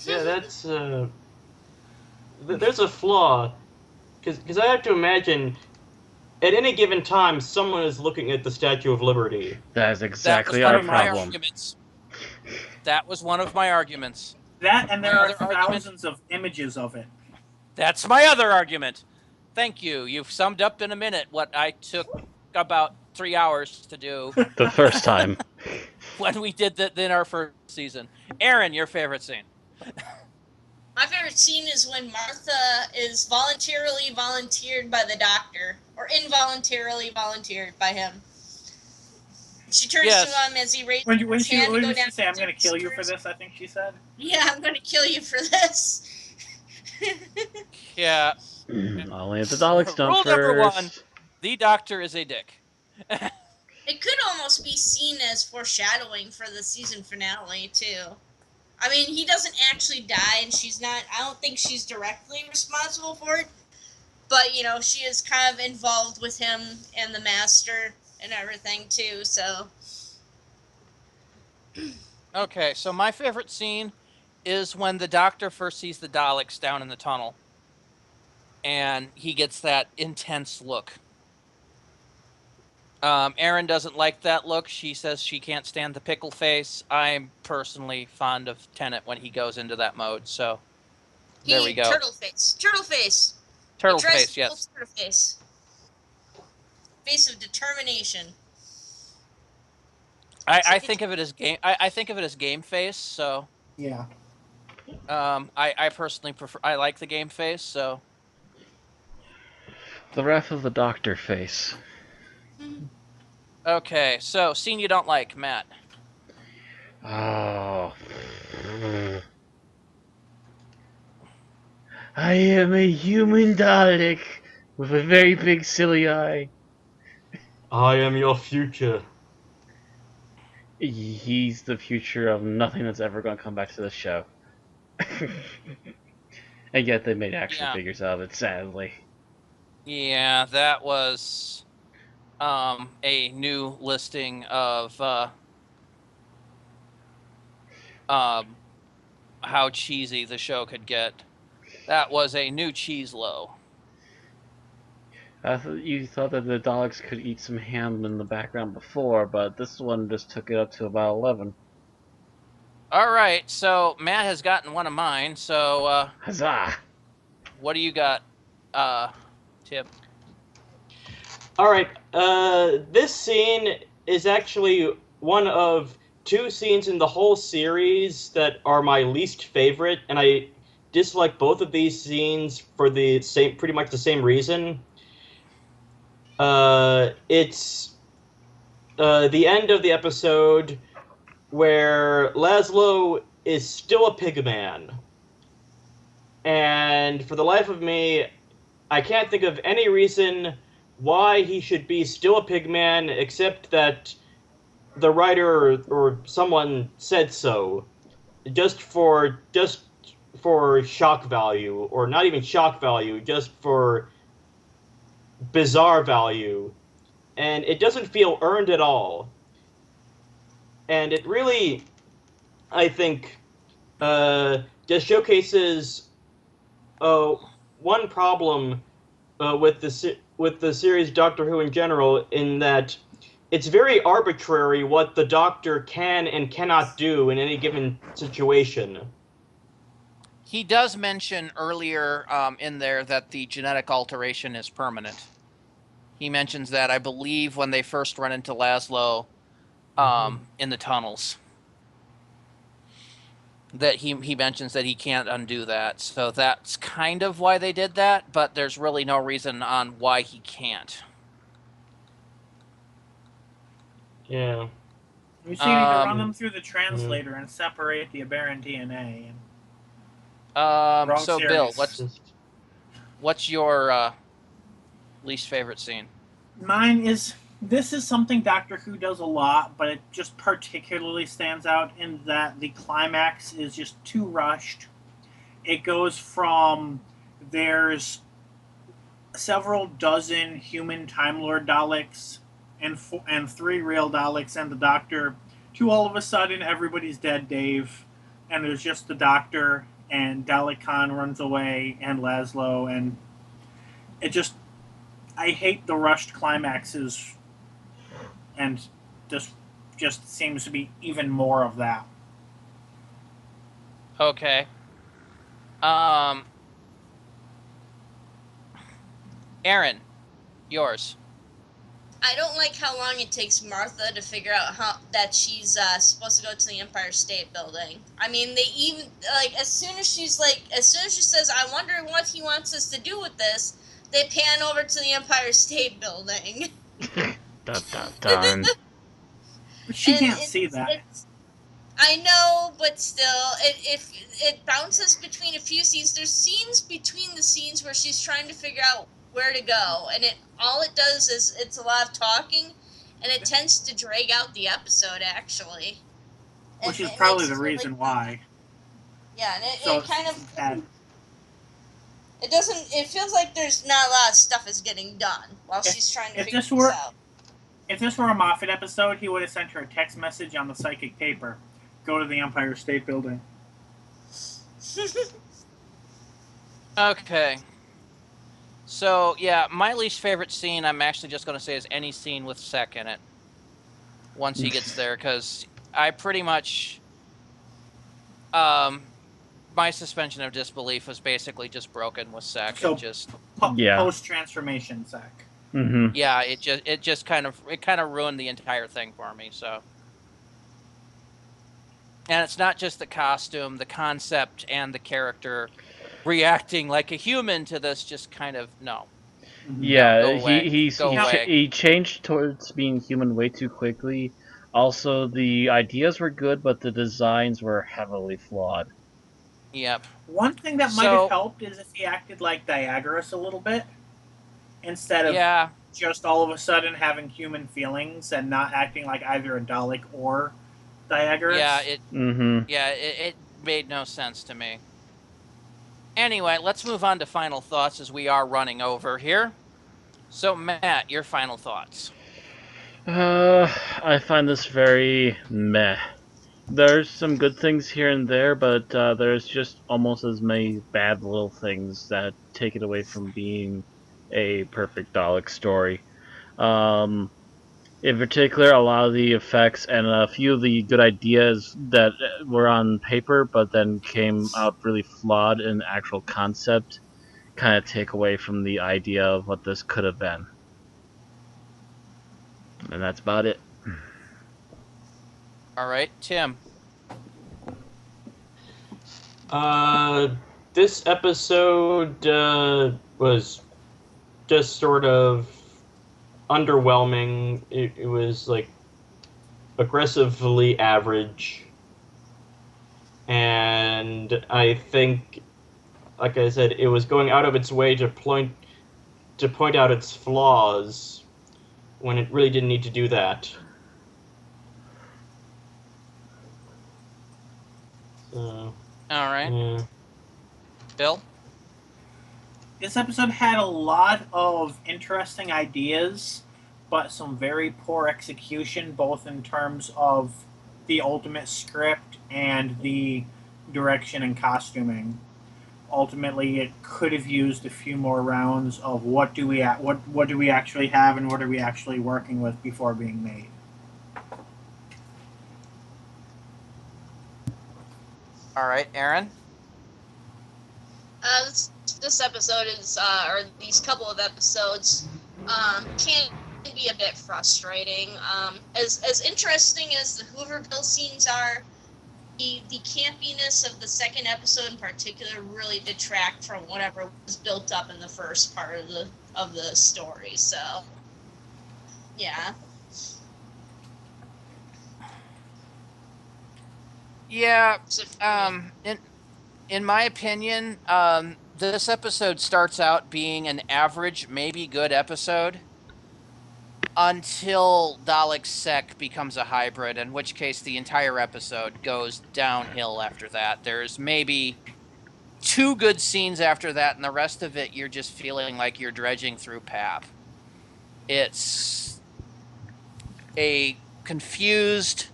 Yeah, that's there's a flaw, because I have to imagine at any given time someone is looking at the Statue of Liberty. That is exactly that our was one of my problem. arguments. That was one of my arguments. That, and there My are other argument- thousands of images of it. That's my other argument. Thank you. You've summed up in a minute what I took about 3 hours to do The first time. when we did that in our first season. Aaron, your favorite scene? My favorite scene is when Martha is voluntarily volunteered by the doctor, or involuntarily volunteered by him. She turns Yes. to him as he raises When his she hand to go used down to say, "I'm going to kill you for stairs." this," I think she said. Yeah, I'm going to kill you for this. Yeah. Only if the Daleks don't Rule number first. 1. The doctor is a dick. It could almost be seen as foreshadowing for the season finale, too. I mean, he doesn't actually die, and I don't think she's directly responsible for it, but, she is kind of involved with him and the Master and everything, too, so. Okay, so my favorite scene is when the doctor first sees the Daleks down in the tunnel. And he gets that intense look. Erin doesn't like that look. She says she can't stand the pickle face. I'm personally fond of Tennant when he goes into that mode, so there we go. Turtle face. Turtle face. Turtle He tries face, to pull yes. Turtle face. Face of determination. I think of it as game. I think of it as game face. So Yeah. I personally prefer. I like the game face. So The Wrath of the Doctor face. okay. So scene you don't like, Matt. Oh. I am a human Dalek with a very big silly eye. I am your future. He's the future of nothing that's ever going to come back to the show. And yet they made action figures out of it, sadly. Yeah, that was a new listing of how cheesy the show could get. That was a new cheese low. You thought that the Daleks could eat some ham in the background before, but this one just took it up to about 11. All right, so Matt has gotten one of mine. So Huzzah! what do you got, Tim? Alright, this scene is actually one of two scenes in the whole series that are my least favorite, and I dislike both of these scenes for pretty much the same reason. It's the end of the episode where Laszlo is still a pigman. And for the life of me, I can't think of any reason why he should be still a pigman, except that the writer or someone said so, just for shock value, or not even shock value, just for bizarre value, and it doesn't feel earned at all. And it really, I think, just showcases one problem with the series Doctor Who in general, in that it's very arbitrary what the Doctor can and cannot do in any given situation. He does mention earlier in there that the genetic alteration is permanent. He mentions that, I believe, when they first run into Laszlo in the tunnels. That he mentions that he can't undo that. So that's kind of why they did that, but there's really no reason on why he can't. Yeah. We just need to run them through the translator and separate the aberrant DNA. So Bill, what's your least favorite scene? Mine is, this is something Doctor Who does a lot, but it just particularly stands out in that the climax is just too rushed. It goes from, there's several dozen human Time Lord Daleks and 3 real Daleks and the Doctor, to all of a sudden everybody's dead, Dave, and there's just the Doctor, and Dalek Khan runs away, and Laszlo, and it just, I hate the rushed climaxes, and this just seems to be even more of that. Okay. Aaron, yours. I don't like how long it takes Martha to figure out that she's supposed to go to the Empire State Building. I mean, they even, as soon as she says, I wonder what he wants us to do with this, they pan over to the Empire State Building. Dun. But she can't see that. I know, but still, it bounces between a few scenes. There's scenes between the scenes where she's trying to figure out where to go, and all it does is it's a lot of talking, and it tends to drag out the episode, actually. Which is probably the reason why. Yeah, and it kind of... It feels like there's not a lot of stuff is getting done while she's trying to figure this out. If this were a Moffat episode, he would have sent her a text message on the psychic paper. Go to the Empire State Building. Okay. So, yeah, my least favorite scene, I'm actually just going to say, is any scene with Sek in it. Once he gets there, because I pretty much... my suspension of disbelief was basically just broken with Sek. So, post-transformation Sek. Mm-hmm. Yeah, it just kind of ruined the entire thing for me, so... And it's not just the costume, the concept, and the character reacting like a human to this, just kind of, no. Yeah, no, he changed towards being human way too quickly. Also, the ideas were good, but the designs were heavily flawed. Yep. One thing that might have helped is if he acted like Diagoras a little bit, instead of just all of a sudden having human feelings and not acting like either a Dalek or Diagoras. Yeah, it made no sense to me. Anyway, let's move on to final thoughts as we are running over here. So, Matt, your final thoughts. I find this very meh. There's some good things here and there, but there's just almost as many bad little things that take it away from being a perfect Dalek story. In particular, a lot of the effects and a few of the good ideas that were on paper but then came out really flawed in actual concept kind of take away from the idea of what this could have been. And that's about it. All right, Tim. This episode was just sort of underwhelming. It was like aggressively average, and I think, like I said, it was going out of its way to point out its flaws when it really didn't need to do that. So, All right, yeah. Bill. This episode had a lot of interesting ideas, but some very poor execution, both in terms of the ultimate script and the direction and costuming. Ultimately, it could have used a few more rounds of what do we actually have and what are we actually working with before being made. All right, Aaron. This episode is, or these couple of episodes, can be a bit frustrating. As interesting as the Hooverville scenes are, the campiness of the second episode in particular really detract from whatever was built up in the first part of the story. So, yeah. Yeah. In my opinion, this episode starts out being an average, maybe good episode until Dalek Sec becomes a hybrid, in which case the entire episode goes downhill after that. There's maybe 2 good scenes after that, and the rest of it you're just feeling like you're dredging through pap. It's a confused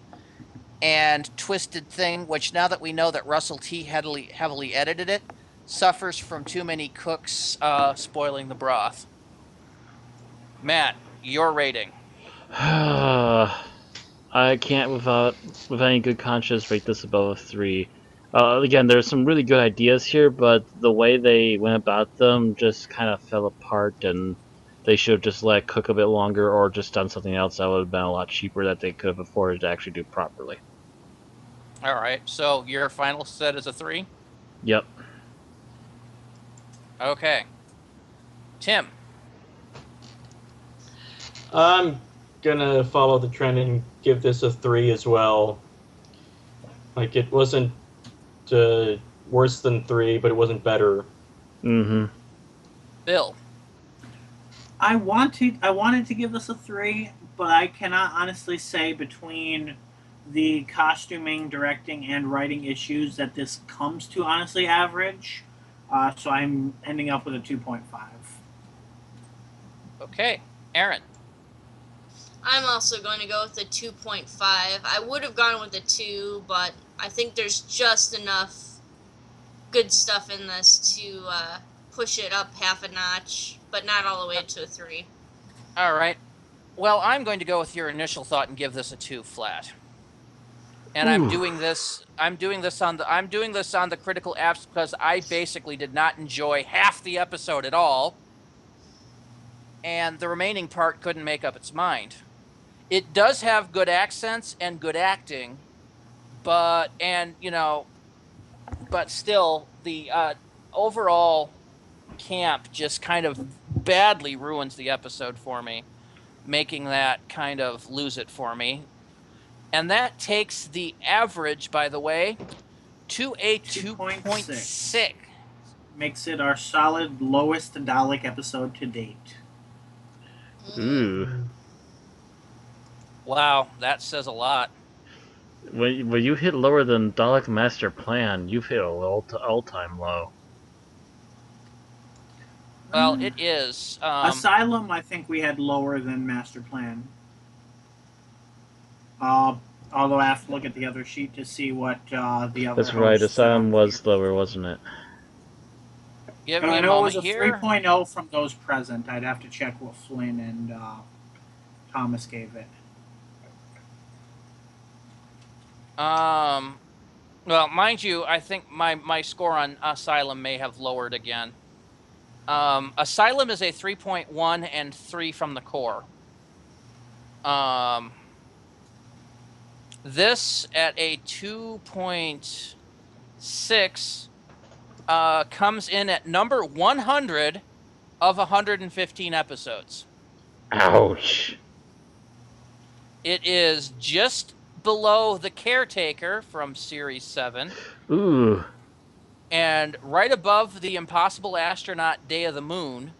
and twisted thing, which now that we know that Russell T heavily edited it, suffers from too many cooks spoiling the broth. Matt, your rating. I can't with any good conscience rate this above a 3. Again, there's some really good ideas here, but the way they went about them just kind of fell apart, and they should have just let it cook a bit longer or just done something else that would have been a lot cheaper that they could have afforded to actually do properly. All right, so your final set is a 3? Yep. Okay. Tim. I'm gonna follow the trend and give this a 3 as well. Like, it wasn't worse than 3, but it wasn't better. Mm-hmm. Bill. I wanted to give this a 3, but I cannot honestly say between the costuming, directing, and writing issues that this comes to honestly average. So I'm ending up with a 2.5. Okay. Aaron. I'm also going to go with a 2.5. I would have gone with a 2, but I think there's just enough good stuff in this to push it up half a notch, but not all the way to a 3. All right. Well, I'm going to go with your initial thought and give this a 2 flat. And I'm doing this on the critical apps because I basically did not enjoy half the episode at all, and the remaining part couldn't make up its mind. It does have good accents and good acting, but still the overall camp just kind of badly ruins the episode for me, making that kind of lose it for me. And that takes the average, by the way, to a 2.6. Makes it our solid lowest Dalek episode to date. Ooh. Wow, that says a lot. When you hit lower than Dalek Master Plan, you've hit a all-time low. Well, it is. Asylum, I think we had lower than Master Plan. Although I have to look at the other sheet to see what the other. That's right, hosts Asylum was here. lower, wasn't it? Give But me I a know it was moment a here. 3.0 from those present. I'd have to check what Flynn and Thomas gave it. Well, mind you, I think my score on Asylum may have lowered again. Asylum is a 3.1 and 3 from the core. This at a 2.6 comes in at number 100 of 115 episodes. Ouch. It is just below The Caretaker from Series 7 Ooh. and right above The Impossible Astronaut Day of the Moon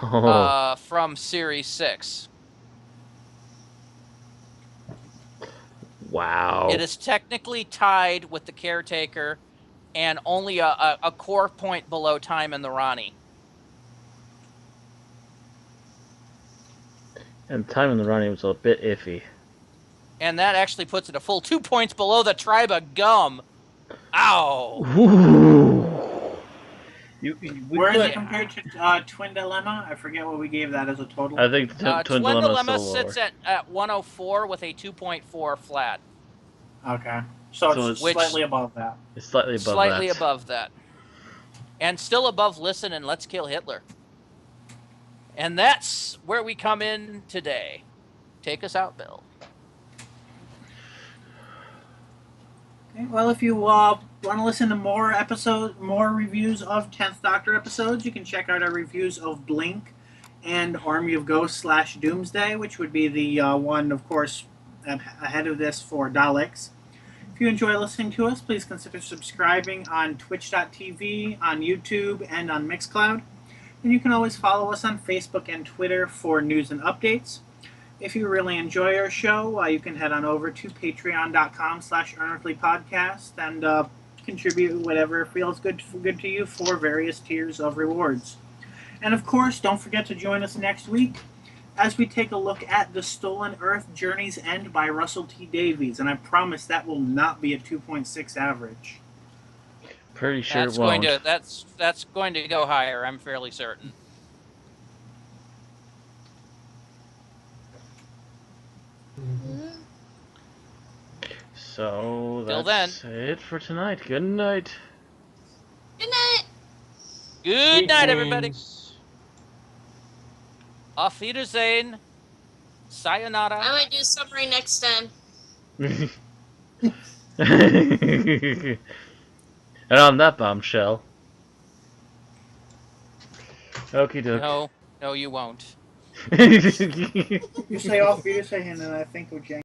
Oh. from Series 6. Wow. It is technically tied with The Caretaker and only a core point below Time and the Ronnie. And Time in the Running was a bit iffy. And that actually puts it a full 2 points below the Tribe of Gum. Ow! Ooh. Where is it compared to Twin Dilemma? I forget what we gave that as a total. I think Twin Dilemma sits at 104 with a 2.4 flat. Okay. So it's slightly above that. It's slightly above that. And still above Listen and Let's Kill Hitler. And that's where we come in today. Take us out, Bill. Okay, well, if you want to listen to more reviews of 10th Doctor episodes, you can check out our reviews of Blink and Army of Ghosts / Doomsday, which would be the one, of course, ahead of this for Daleks. If you enjoy listening to us, please consider subscribing on twitch.tv, on YouTube, and on Mixcloud. And you can always follow us on Facebook and Twitter for news and updates. If you really enjoy our show, you can head on over to patreon.com/Unearthly Podcast and contribute whatever feels good to you for various tiers of rewards. And of course, don't forget to join us next week as we take a look at The Stolen Earth Journey's End by Russell T. Davies. And I promise that will not be a 2.6 average. Pretty sure it won't. That's going to go higher, I'm fairly certain. So Till that's it for tonight. Good night. Good night. Good night, everybody. Auf Wiedersehen. Sayonara. I might do a summary next time. And on that bombshell. Okie doke. No, you won't. You say Auf Wiedersehen, and I think of James.